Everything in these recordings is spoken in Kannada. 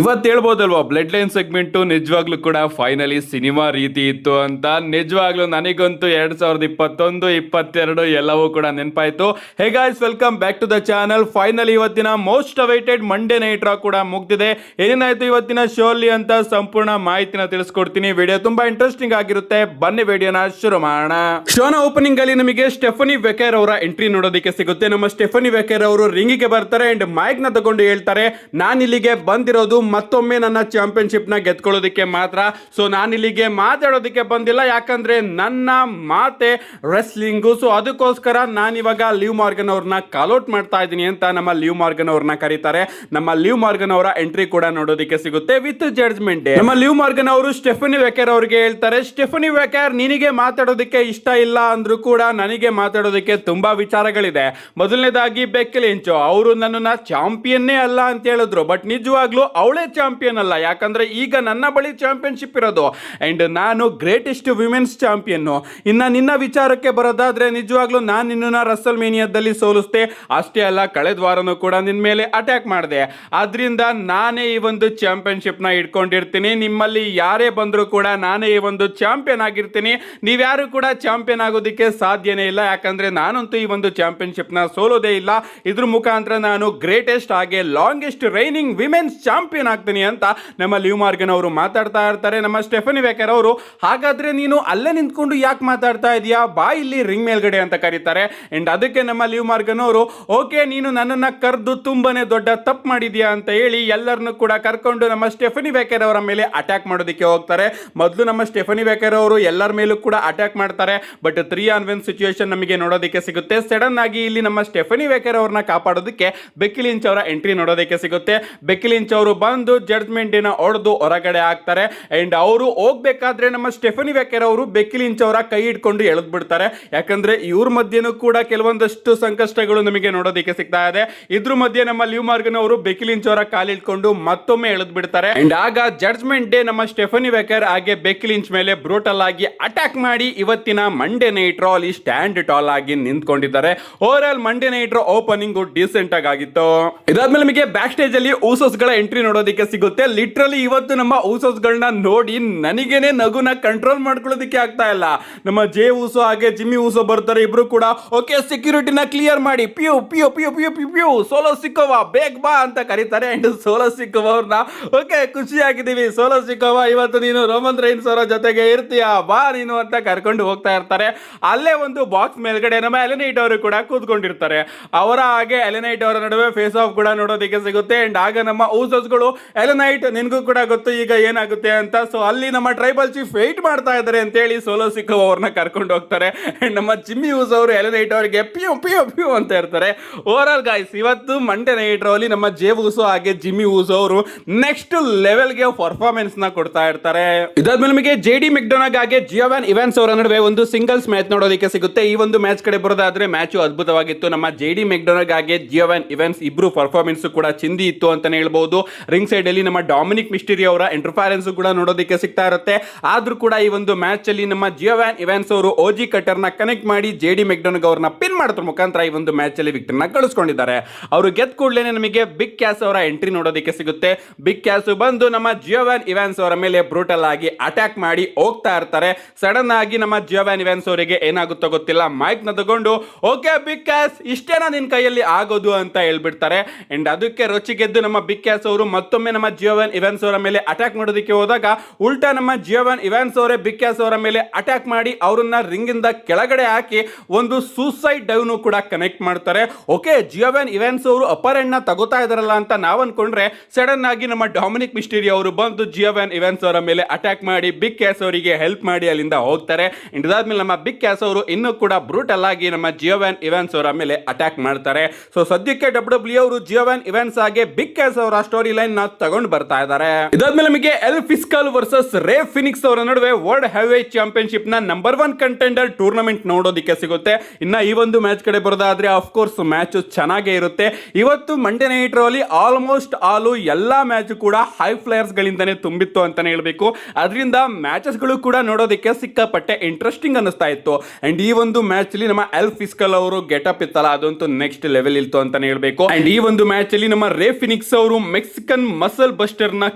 ಇವತ್ತು ಹೇಳ್ಬೋದಲ್ವಾ ಬ್ಲಡ್ ಲೈನ್ ಸೆಗ್ಮೆಂಟ್ ನಿಜವಾಗ್ಲೂ ಕೂಡ ಫೈನಲಿ ಸಿನಿಮಾ ರೀತಿ ಇತ್ತು ಅಂತ. ನಿಜವಾಗ್ಲೂ ನನಗಂತೂ 2021-22 ಎಲ್ಲವೂ ಕೂಡ ನೆನಪಾಯ್ತು. Hey guys, welcome back to the channel. Finally ಇವತ್ತಿನ most awaited Monday night Raw ಕೂಡ ಮುಗ್ದಿದೆ. ಏನೇನಾಯ್ತು ಇವತ್ತಿನ ಶೋಲಿ ಅಂತ ಸಂಪೂರ್ಣ ಮಾಹಿತಿನ ತಿಳಿಸ್ಕೊಡ್ತೀನಿ. ವಿಡಿಯೋ ತುಂಬಾ ಇಂಟ್ರೆಸ್ಟಿಂಗ್ ಆಗಿರುತ್ತೆ. ಬನ್ನಿ ವಿಡಿಯೋನ ಶುರು ಮಾಡೋಣ. ಶೋನ ಓಪನಿಂಗ್ ಅಲ್ಲಿ ನಮಗೆ ಸ್ಟೆಫನಿ ವೆಕರ್ ಅವರ ಎಂಟ್ರಿ ನೋಡೋದಕ್ಕೆ ಸಿಗುತ್ತೆ. ನಮ್ಮ ಸ್ಟೆಫನಿ ವೆಕರ್ ಅವರು ರಿಂಗಿಗೆ ಬರ್ತಾರೆ ಅಂಡ್ ಮೈಕ್ ನ ತಗೊಂಡು ಹೇಳ್ತಾರೆ, ನಾನು ಇಲ್ಲಿಗೆ ಬಂದಿರೋದು ಮತ್ತೊಮ್ಮೆ ನನ್ನ ಚಾಂಪಿಯನ್ಶಿಪ್ ನ ಗೆದ್ಕೊಳ್ಳೋದಕ್ಕೆ ಮಾತ್ರ. ಸೊ ನಾನು ಇಲ್ಲಿಗೆ ಮಾತಾಡೋದಕ್ಕೆ ಬಂದಿಲ್ಲ, ಯಾಕಂದ್ರೆ ನನ್ನ ಮಾತೆ ರೆಸ್ಲಿಂಗು. ಸೊ ಅದಕ್ಕೋಸ್ಕರ ನಾನು ಇವಾಗ ಲಿವ್ ಮಾರ್ಗನ್ ಅವ್ರನ್ನ ಕಾಲ್ಔಟ್ ಮಾಡ್ತಾ ಇದ್ದೀನಿ ಅಂತ ನಮ್ಮ ಲಿವ್ ಮಾರ್ಗನ್ ಅವ್ರನ್ನ ಕರೀತಾರೆ. ನಮ್ಮ ಲಿವ್ ಮಾರ್ಗನ್ ಅವರ ಎಂಟ್ರಿ ಕೂಡ ನೋಡೋದಕ್ಕೆ ಸಿಗುತ್ತೆ ವಿತ್ ಜಡ್ಜ್ಮೆಂಟ್ ಡೇ. ನಮ್ಮ ಲಿವ್ ಮಾರ್ಗನ್ ಅವರು ಸ್ಟೆಫನಿ ವೆಕರ್ ಅವರಿಗೆ ಹೇಳ್ತಾರೆ, ಸ್ಟೆಫನಿ ವೆಕರ್, ನಿನಗೆ ಮಾತಾಡೋದಕ್ಕೆ ಇಷ್ಟ ಇಲ್ಲ ಅಂದ್ರೂ ಕೂಡ ನನಗೆ ಮಾತಾಡೋದಕ್ಕೆ ತುಂಬಾ ವಿಚಾರಗಳಿದೆ. ಮೊದಲನೇದಾಗಿ ಬೆಕ್ಕಿ ಲಿಂಚ್ ಅವರು ನನ್ನನ್ನ ಚಾಂಪಿಯನ್ನೇ ಅಲ್ಲ ಅಂತ ಹೇಳಿದ್ರು, ಬಟ್ ನಿಜವಾಗ್ಲೂ ಅವಳೇ ಚಾಂಪಿಯನ್ ಅಲ್ಲ, ಯಾಕಂದ್ರೆ ಈಗ ನನ್ನ ಬಳಿ ಚಾಂಪಿಯನ್ಶಿಪ್ ಇರೋದು ಅಂಡ್ ನಾನು ಗ್ರೇಟೆಸ್ಟ್ ವಿಮೆನ್ಸ್ ಚಾಂಪಿಯನ್. ಇನ್ನ ನಿನ್ನ ವಿಚಾರಕ್ಕೆ ಬರೋದಾದ್ರೆ ನಿಜವಾಗ್ಲೂ ನಾನು ನಿನ್ನ ರಸಲ್ ಮೇನಿಯಾದಲ್ಲಿ ಸೋಲಿಸ್ತೆ. ಅಷ್ಟೇ ಅಲ್ಲ, ಕಳೆದ ವಾರನೂ ಕೂಡ ನಿನ್ನ ಮೇಲೆ ಅಟ್ಯಾಕ್ ಮಾಡಿದೆ. ಆದ್ರಿಂದ ನಾನೇ ಈ ಒಂದು ಚಾಂಪಿಯನ್ಶಿಪ್ ನ ಇಟ್ಕೊಂಡಿರ್ತೀನಿ. ನಿಮ್ಮಲ್ಲಿ ಯಾರೇ ಬಂದರೂ ಕೂಡ ನಾನೇ ಈ ಒಂದು ಚಾಂಪಿಯನ್ ಆಗಿರ್ತೀನಿ. ನೀವ್ಯಾರು ಕೂಡ ಚಾಂಪಿಯನ್ ಆಗೋದಕ್ಕೆ ಸಾಧ್ಯನೇ ಇಲ್ಲ, ಯಾಕಂದ್ರೆ ನಾನಂತೂ ಈ ಒಂದು ಚಾಂಪಿಯನ್ಶಿಪ್ ನ ಸೋಲೋದೇ ಇಲ್ಲ. ಇದ್ರ ಮುಖಾಂತರ ನಾನು ಗ್ರೇಟೆಸ್ಟ್ ಹಾಗೆ ಲಾಂಗೆಸ್ಟ್ ರೈನಿಂಗ್ ವಿಮೆನ್ಸ್ ಚಾಂಪಿಯನ್ ಆಗ್ತೀನಿ ಅಂತ ನಮ್ಮ ಲಿವ್ ಮಾರ್ಗನ್ ಅವರು ಮಾತಾಡ್ತಾ ಇರ್ತಾರೆ. ನಮ್ಮ ಸ್ಟೆಫನಿ ವೆಕರ್ ಅವರು, ಹಾಗಾದ್ರೆ ನೀನು ಅಲ್ಲೇ ನಿಂತ್ಕೊಂಡು ಯಾಕೆ ಮಾತಾಡ್ತಾ ಇದೀಯಾ, ಬಾ ಇಲ್ಲಿ ರಿಂಗ್ ಮೇಲ್ಗಡೆ ಅಂತ ಕರೀತಾರೆ. ಅಂಡ್ ಅದಕ್ಕೆ ನಮ್ಮ ಲಿವ್ ಮಾರ್ಗನ್ ಅವರು, ಓಕೆ ನೀನು ನನ್ನನ್ನ ಕರೆದು ತುಂಬಾನೇ ದೊಡ್ಡ ತಪ್ಪು ಮಾಡಿದ್ಯಾ ಅಂತ ಹೇಳಿ ಎಲ್ಲರನ್ನು ಕೂಡ ಕರ್ಕೊಂಡು ನಮ್ಮ ಸ್ಟೆಫನಿ ವೆಕರ್ ಅವರ ಮೇಲೆ ಅಟ್ಯಾಕ್ ಮಾಡೋದಕ್ಕೆ ಹೋಗ್ತಾರೆ. ಮೊದಲು ನಮ್ಮ ಸ್ಟೆಫನಿ ವೆಕರ್ ಅವರು ಎಲ್ಲರ ಮೇಲೂ ಕೂಡ ಅಟ್ಯಾಕ್ ಮಾಡ್ತಾರೆ, ಬಟ್ 3-on-1 ಸಿಚುವೇಶನ್ ನಮಗೆ ನೋಡೋದಕ್ಕೆ ಸಿಗುತ್ತೆ. ಸಡನ್ ಆಗಿ ಇಲ್ಲಿ ನಮ್ಮ ಸ್ಟೆಫನಿ ವೆಕರ್ ಅವ್ರನ್ನ ಕಾಪಾಡೋದಕ್ಕೆ ಬೆಕ್ಕಿ ಲಿಂಚ್ ಅವರ ಎಂಟ್ರಿ ನೋಡೋದಕ್ಕೆ ಸಿಗುತ್ತೆ. ಬೆಕ್ಕಿ ಲಿಂಚ್ ಅವರು ಬಂದು ಜಡ್ಜ್ಮೆಂಟ್ ನ ಹೊಡೆದು ಹೊರಗಡೆ ಆಗ್ತಾರೆ. ಅಂಡ್ ಅವರು ಹೋಗ್ಬೇಕಾದ್ರೆ ನಮ್ಮ ಸ್ಟೆಫನಿ ವೆಕರ್ ಅವರು ಬೆಕ್ಕಿ ಲಿಂಚ್ ಅವರ ಕೈ ಹಿಡ್ಕೊಂಡು ಎಳೆದು ಬಿಡ್ತಾರೆ, ಯಾಕಂದ್ರೆ ಇವ್ರ ಮಧ್ಯೆನೂ ಕೂಡ ಕೆಲವೊಂದಷ್ಟು ಸಂಕಷ್ಟಗಳು ನಮಗೆ ನೋಡೋದಕ್ಕೆ ಸಿಗ್ತಾ ಇದೆ. ಇದ್ರ ಮಧ್ಯೆ ನಮ್ಮ ಲಿವ್ ಮಾರ್ಗನ್ ಅವರು ಬೆಕ್ಕಿ ಲಿಂಚ್ ಅವರ ಕಾಲು ಹಿಡ್ಕೊಂಡು ಮತ್ತೊಮ್ಮೆ ಎಳೆದು ಬಿಡ್ತಾರೆ. ಅಂಡ್ ಆಗ ಜಡ್ಜ್ಮೆಂಟ್ ಡೇ ನಮ್ಮ ಸ್ಟೆಫನಿ ವೆಕರ್ ಹಾಗೆ ಬೆಕ್ಕಿ ಲಿಂಚ್ ಮೇಲೆ ಬ್ರೂಟಲ್ ಆಗಿ ಅಟ್ಯಾಕ್ ಮಾಡಿ ಇವತ್ತಿನ ಮಂಡೇ ನೈಟ್ ರಾ ಅಲ್ಲಿ ಸ್ಟ್ಯಾಂಡ್ ಟಾಲ್ ಆಗಿ ನಿಂತ್ಕೊಂಡಿದ್ದಾರೆ. ಓವರ್ ಆಲ್ ಮಂಡೇ ನೈಟ್ ರಾ ಓಪನಿಂಗ್ ಡಿಸೆಂಟ್ ಆಗಿತ್ತು. ಇದಾದ್ಮೇಲೆ ನಮಗೆ ಬ್ಯಾಕ್ ಸ್ಟೇಜ್ ಅಲ್ಲಿ ಊಸೋಸ್ ಗಳ ಎಂಟ್ರಿ ನೋಡೋದಕ್ಕೆ ಸಿಗುತ್ತೆ. ಲಿಟ್ರಲಿ ಇವತ್ತು ನಮ್ಮ ಊಸೋಸ್ ಗಳನ್ನ ನೋಡಿ ನನಗೇನೆ ನಗುನ ಕಂಟ್ರೋಲ್ ಮಾಡ್ಕೊಳ್ಳೋದಕ್ಕೆ ಆಗ್ತಾ ಇಲ್ಲ. ನಮ್ಮ ಜೇ ಊಸೋ ಹಾಗೆ ಜಿಮ್ಮಿ ಊಸೋ ಬರ್ತಾರೆ, ಇಬ್ರು ಕೂಡ ಓಕೆ ಸೆಕ್ಯೂರಿಟಿನ ಕ್ಲಿಯರ್ ಮಾಡಿ ಪಿಯು ಪಿಯು ಪಿಯು ಪಿಯು ಪಿಯು ಪಿಯು ಸೋಲೋ ಸಿಕ್ಕವ ಬೇಗ ಬಾ ಅಂತ ಕರೀತಾರೆ. ಅಂಡ್ ಸೋಲೋ ಸಿಕ್ಕವ ಅವ್ರನ್ನ, ಓಕೆ ಖುಷಿ ಆಗಿದ್ದೀವಿ ಸೋಲೋ ಸಿಕ್ಕವ, ಇವತ್ತು ನೀನು ರೋಮನ್ ರೈನ್ಸ್ ಅವರ ಜೊತೆಗೆ ಇರ್ತೀಯಾ, ಬಾ ನೀನು ಅಂತ ಕರ್ಕೊಂಡು ಹೋಗ್ತಾ ಇರ್ತಾರೆ. ಅಲ್ಲೇ ಒಂದು ಬಾಕ್ಸ್ ಮೇಲ್ಗಡೆ ನಮ್ಮ ಎಲೆನೈಟ್ ಅವರು ಕೂಡ ಕೂತ್ಕೊಂಡಿರ್ತಾರೆ. ಅವರ ಹಾಗೆ ಎಲೆನೈಟ್ ಅವರ ನಡುವೆ ಫೇಸ್ ಆಫ್ ಕೂಡ ನೋಡೋದಕ್ಕೆ ಸಿಗುತ್ತೆ. ಅಂಡ್ ಆಗ ನಮ್ಮ ಊಸೋಸ್ಗಳು, ಎಲೆನೈಟ್ ನಿನ್ಗೂ ಕೂಡ ಗೊತ್ತು ಈಗ ಏನಾಗುತ್ತೆ ಅಂತ, ಸೊ ಅಲ್ಲಿ ನಮ್ಮ ಟ್ರೈಬಲ್ ಚೀಫ್ ವೆಯ್ಟ್ ಮಾಡ್ತಾ ಇದ್ದಾರೆ ಅಂತ ಹೇಳಿ ಸೋಲೋ ಸಿಕ್ಕವ ಅವ್ರನ್ನ ಕರ್ಕೊಂಡು ಹೋಗ್ತಾರೆ. ಅಂಡ್ ನಮ್ಮ ಜಿಮ್ಮಿ ಊಸ್ ಅವರು ಎಲೆನೈಟ್ ಅವರಿಗೆ ಪಿಯು ಪಿಯು ಪಿಯು ಅಂತ ಇರ್ತಾರೆ. ಓವರ್ ಆಲ್ ಗಾಯ್ಸ್, ಇವತ್ತು ಮಂಡೇ ನೈಟ್ ರಲ್ಲಿ ನಮ್ಮ ಜೇ ಊಸೋ ಹಾಗೆ ಜಿಮ್ಮಿ ಊಸೋ ಅವರು ನೆಕ್ಸ್ಟ್ ಲೆವೆಲ್ಗೆ ಪರ್ಫಾರ್ಮೆನ್ಸ್ ನ ಕೊಡ್ತಾ ಇರ್ತಾರೆ. ಇದಾದ್ಮೇಲೆ ನಮಗೆ ಜೆಡಿ ಮೆಕ್ಡೊನಾಗ್ ಹಾಗೆ ಜಿಯೋವಾನ್ ಇವಾನ್ಸ್ ಅವರ ನಡುವೆ ಒಂದು ಸಿಂಗಲ್ಸ್ ಮ್ಯಾಚ್ ನೋಡೋದಕ್ಕೆ ಸಿಗುತ್ತೆ. ಈ ಒಂದು ಮ್ಯಾಚ್ ಕಡೆ ಬರೋದಾದ್ರೆ ಮ್ಯಾಚ್ ಅದ್ಭುತವಾಗಿತ್ತು. ನಮ್ಮ ಜೆಡಿ ಮೆಕ್ಡೊನಾಗ್ ಹಾಗೆ ಜಿಯೋವಾನ್ ಇವಾನ್ಸ್ ಇಬ್ರು ಪರ್ಫಾರ್ಮೆನ್ಸ್ ಕೂಡ ಚಿಂದಿ ಇತ್ತು ಅಂತಾನೆ ಹೇಳ್ಬಹುದು. ರಿಂಗ್ ಸೈಡ್ ಅಲ್ಲಿ ನಮ್ಮ ಡಾಮಿನಿಕ್ ಮಿಸ್ಟರಿ ಅವರ ಇಂಟರ್ಫರೆನ್ಸ್ ಕೂಡ ನೋಡೋದಕ್ಕೆ ಸಿಗ್ತಾ ಇರುತ್ತೆ. ಆದ್ರೂ ಕೂಡ ಈ ಒಂದು ಮ್ಯಾಚ್ ಅಲ್ಲಿ ನಮ್ಮ ಜಿಯೋವಾನ್ ಇವಾನ್ಸ್ ಅವರು ಓಜಿ ಕಟರ್ ನ ಕನೆಕ್ಟ್ ಮಾಡಿ ಜೆಡಿ ಮೆಕ್ಡೊನಾಗ್ ಅವರನ್ನ ಪಿನ್ ಮಾಡೋದ್ರ ಮುಖಾಂತರ ಈ ಒಂದು ಮ್ಯಾಚ್ ಅಲ್ಲಿ ವಿಕ್ಟರ್ ನ ಗಳಿಸ್ಕೊಂಡಿದ್ದಾರೆ. ಅವರು ಗೆದ್ದ ಕೂಡಲೇ ನಮಗೆ ಬಿಗ್ ಕ್ಯಾಸ್ ಅವರ ಎಂಟ್ರಿ ನೋಡೋದಕ್ಕೆ ಸಿಗುತ್ತೆ. ಬಿಗ್ ಕ್ಯಾಸ್ ಬಂದು ನಮ್ಮ ಜಿಯೋವಾನ್ ಇವಾನ್ಸ್ ಅವರ ಮೇಲೆ ಬ್ರೂಟಲ್ ಆಗಿ ಅಟ್ಯಾಕ್ ಮಾಡಿ ಹೋಗ್ತಾ ಇರ್ತಾರೆ. ಸಡನ್ ಆಗಿ ನಮ್ಮ ಜಿಯೋವಾನ್ ಇವಾನ್ಸ್ ಅವರಿಗೆ ಏನಾಗುತ್ತೋ ಗೊತ್ತಿಲ್ಲ, ಮೈಕ್ ನ ತಗೊಂಡು ಓಕೆ ಬಿಗ್ ಕ್ಯಾಸ್ ಇಷ್ಟೇನಾ ನಿನ್ ಕೈಯಲ್ಲಿ ಆಗೋದು ಅಂತ ಹೇಳ್ಬಿಡ್ತಾರೆ. ಅಂಡ್ ಅದಕ್ಕೆ ರೊಚ್ಚಿಗೆದ್ದು ನಮ್ಮ ಬಿಗ್ ಕ್ಯಾಸ್ ಅವರು ಮತ್ತೊಮ್ಮೆ ನಮ್ಮ ಜಿಯೋವಾನ್ ಇವಾನ್ಸ್ ಅವರ ಮೇಲೆ ಅಟ್ಯಾಕ್ ಮಾಡೋದಕ್ಕೆ ಹೋದಾಗ ಉಲ್ಟಾ ನಮ್ಮ ಜಿಯೋವಾನ್ ಇವಾನ್ಸ್ ಅವರೇ ಬಿಗ್ ಕ್ಯಾಸ್ ಅವರ ಮೇಲೆ ಅಟ್ಯಾಕ್ ಮಾಡಿ ಅವರನ್ನ ರಿಂಗ್ ಇಂದ ಕೆಳಗಡೆ ಹಾಕಿ ಒಂದು ಸೂಸೈಡ್ ಡೈವ್ ಕೂಡ ಕನೆಕ್ಟ್ ಮಾಡ್ತಾರೆ. ಓಕೆ ಜಿಯೋವಾನ್ ಇವಾನ್ಸ್ ಅವರು ಅಪ್ಪರ್ ಎಂಡ್ ನ ತಗೋತಾ ಇದಾರಲ್ಲ ಅಂತ ನಾವ್ ಅನ್ಕೊಂಡ್ರೆ ಸಡನ್ ಆಗಿ ನಮ್ಮ ಡಾಮಿನಿಕ್ ಮಿಸ್ಟರಿ ಅವರು ಬಂದು ಜಿಯೋವಾನ್ ಇವಾನ್ಸ್ ಅವರ ಮೇಲೆ ಅಟ್ಯಾಕ್ ಮಾಡಿ ಬಿಗ್ ಕ್ಯಾಸ್ ಅವರಿಗೆ ಹೆಲ್ಪ್ ಮಾಡಿ ಅಲ್ಲಿಂದ ಹೋಗ್ತಾರೆ. ಇದಾದ್ಮೇಲೆ ನಮ್ಮ ಬಿಗ್ ಕ್ಯಾಸ್ ಅವರು ಇನ್ನೂ ಕೂಡ ಬ್ರೂಟಲ್ ಆಗಿ ನಮ್ಮ ಜಿಯೋವಾನ್ ಇವಾನ್ಸ್ ಅವರ ಮೇಲೆ ಅಟ್ಯಾಕ್ ಮಾಡ್ತಾರೆ. ಸೊ ಸದ್ಯಕ್ಕೆ ಡಬ್ಲ್ಯೂ ಅವರು ಜಿಯೋವಾನ್ ಇವಾನ್ಸ್ ಹಾಗೆ ಬಿಗ್ ಕ್ಯಾಸ್ ಅವರ ಸ್ಟೋರಿ ಲೈನ್ ನ ತಗೊಂಡು ಬರ್ತಾ ಇದ್ದಾರೆ. ಇದಾದ್ಮೇಲೆ ನಮಗೆ ಎಲ್ ಫಿಸ್ಕಲ್ ವರ್ಸಸ್ ರೇ ಫಿನಿಕ್ಸ್ ಅವರ ನಡುವೆ ವರ್ಲ್ಡ್ ಹೆವಿವೇಟ್ ಚಾಂಪಿಯನ್ಶಿಪ್ ನ ನಂಬರ್ 1 ಕಂಟೆಂಡರ್ ಟೂರ್ನಮೆಂಟ್ ನೋಡೋದಕ್ಕೆ ಸಿಗುತ್ತೆ. ಇನ್ನ ಈ ಒಂದು ಮ್ಯಾಚ್ ಕಡೆ ಬರೋದಾದ್ರೆ ಆಫ್ ಕೋರ್ಸ್ ಮ್ಯಾಚ್ ಚೆನ್ನಾಗೇ ಇರುತ್ತೆ. ಇವತ್ತು ಮಂಡೇ ನೈಟ್ ರಲ್ಲಿ ಆಲ್ಮೋಸ್ಟ್ ಆಲ್ ಎಲ್ಲಾ ಮ್ಯಾಚ್ ಕೂಡ ಹೈ ಫ್ಲೇಯರ್ಸ್ ಗಳಿಂದಾನೇ ತುಂಬಿತ್ತು ಅಂತಾನೆ ಹೇಳ್ಬೇಕು. ಅದರಿಂದ ಮ್ಯಾಚಸ್ ಗಳು ಕೂಡ ನೋಡೋದಕ್ಕೆ ಸಿಕ್ಕಾಪಟ್ಟೆ ಇಂಟ್ರೆಸ್ಟಿಂಗ್ ಅನಿಸ್ತಾ ಇತ್ತು. ಅಂಡ್ ಈ ಒಂದು ಮ್ಯಾಚ್ ಅಲ್ಲಿ ನಮ್ಮ ಎಲ್ ಫಿಸ್ಕಲ್ ಅವರು ಗೆಟಪ್ ಇತ್ತಲ್ಲ, ಅದಂತೂ ನೆಕ್ಸ್ಟ್ ಲೆವೆಲ್ ಇತ್ತು ಅಂತಾನೆ ಹೇಳ್ಬೇಕು. ಅಂಡ್ ಈ ಒಂದು ಮ್ಯಾಚ್ ಅಲ್ಲಿ ನಮ್ಮ ರೇ ಫಿನಿಕ್ಸ್ ಅವರು ಮೆಕ್ಸಿಕನ್ ಮಸಲ್ ಬಸ್ಟರ್ ನ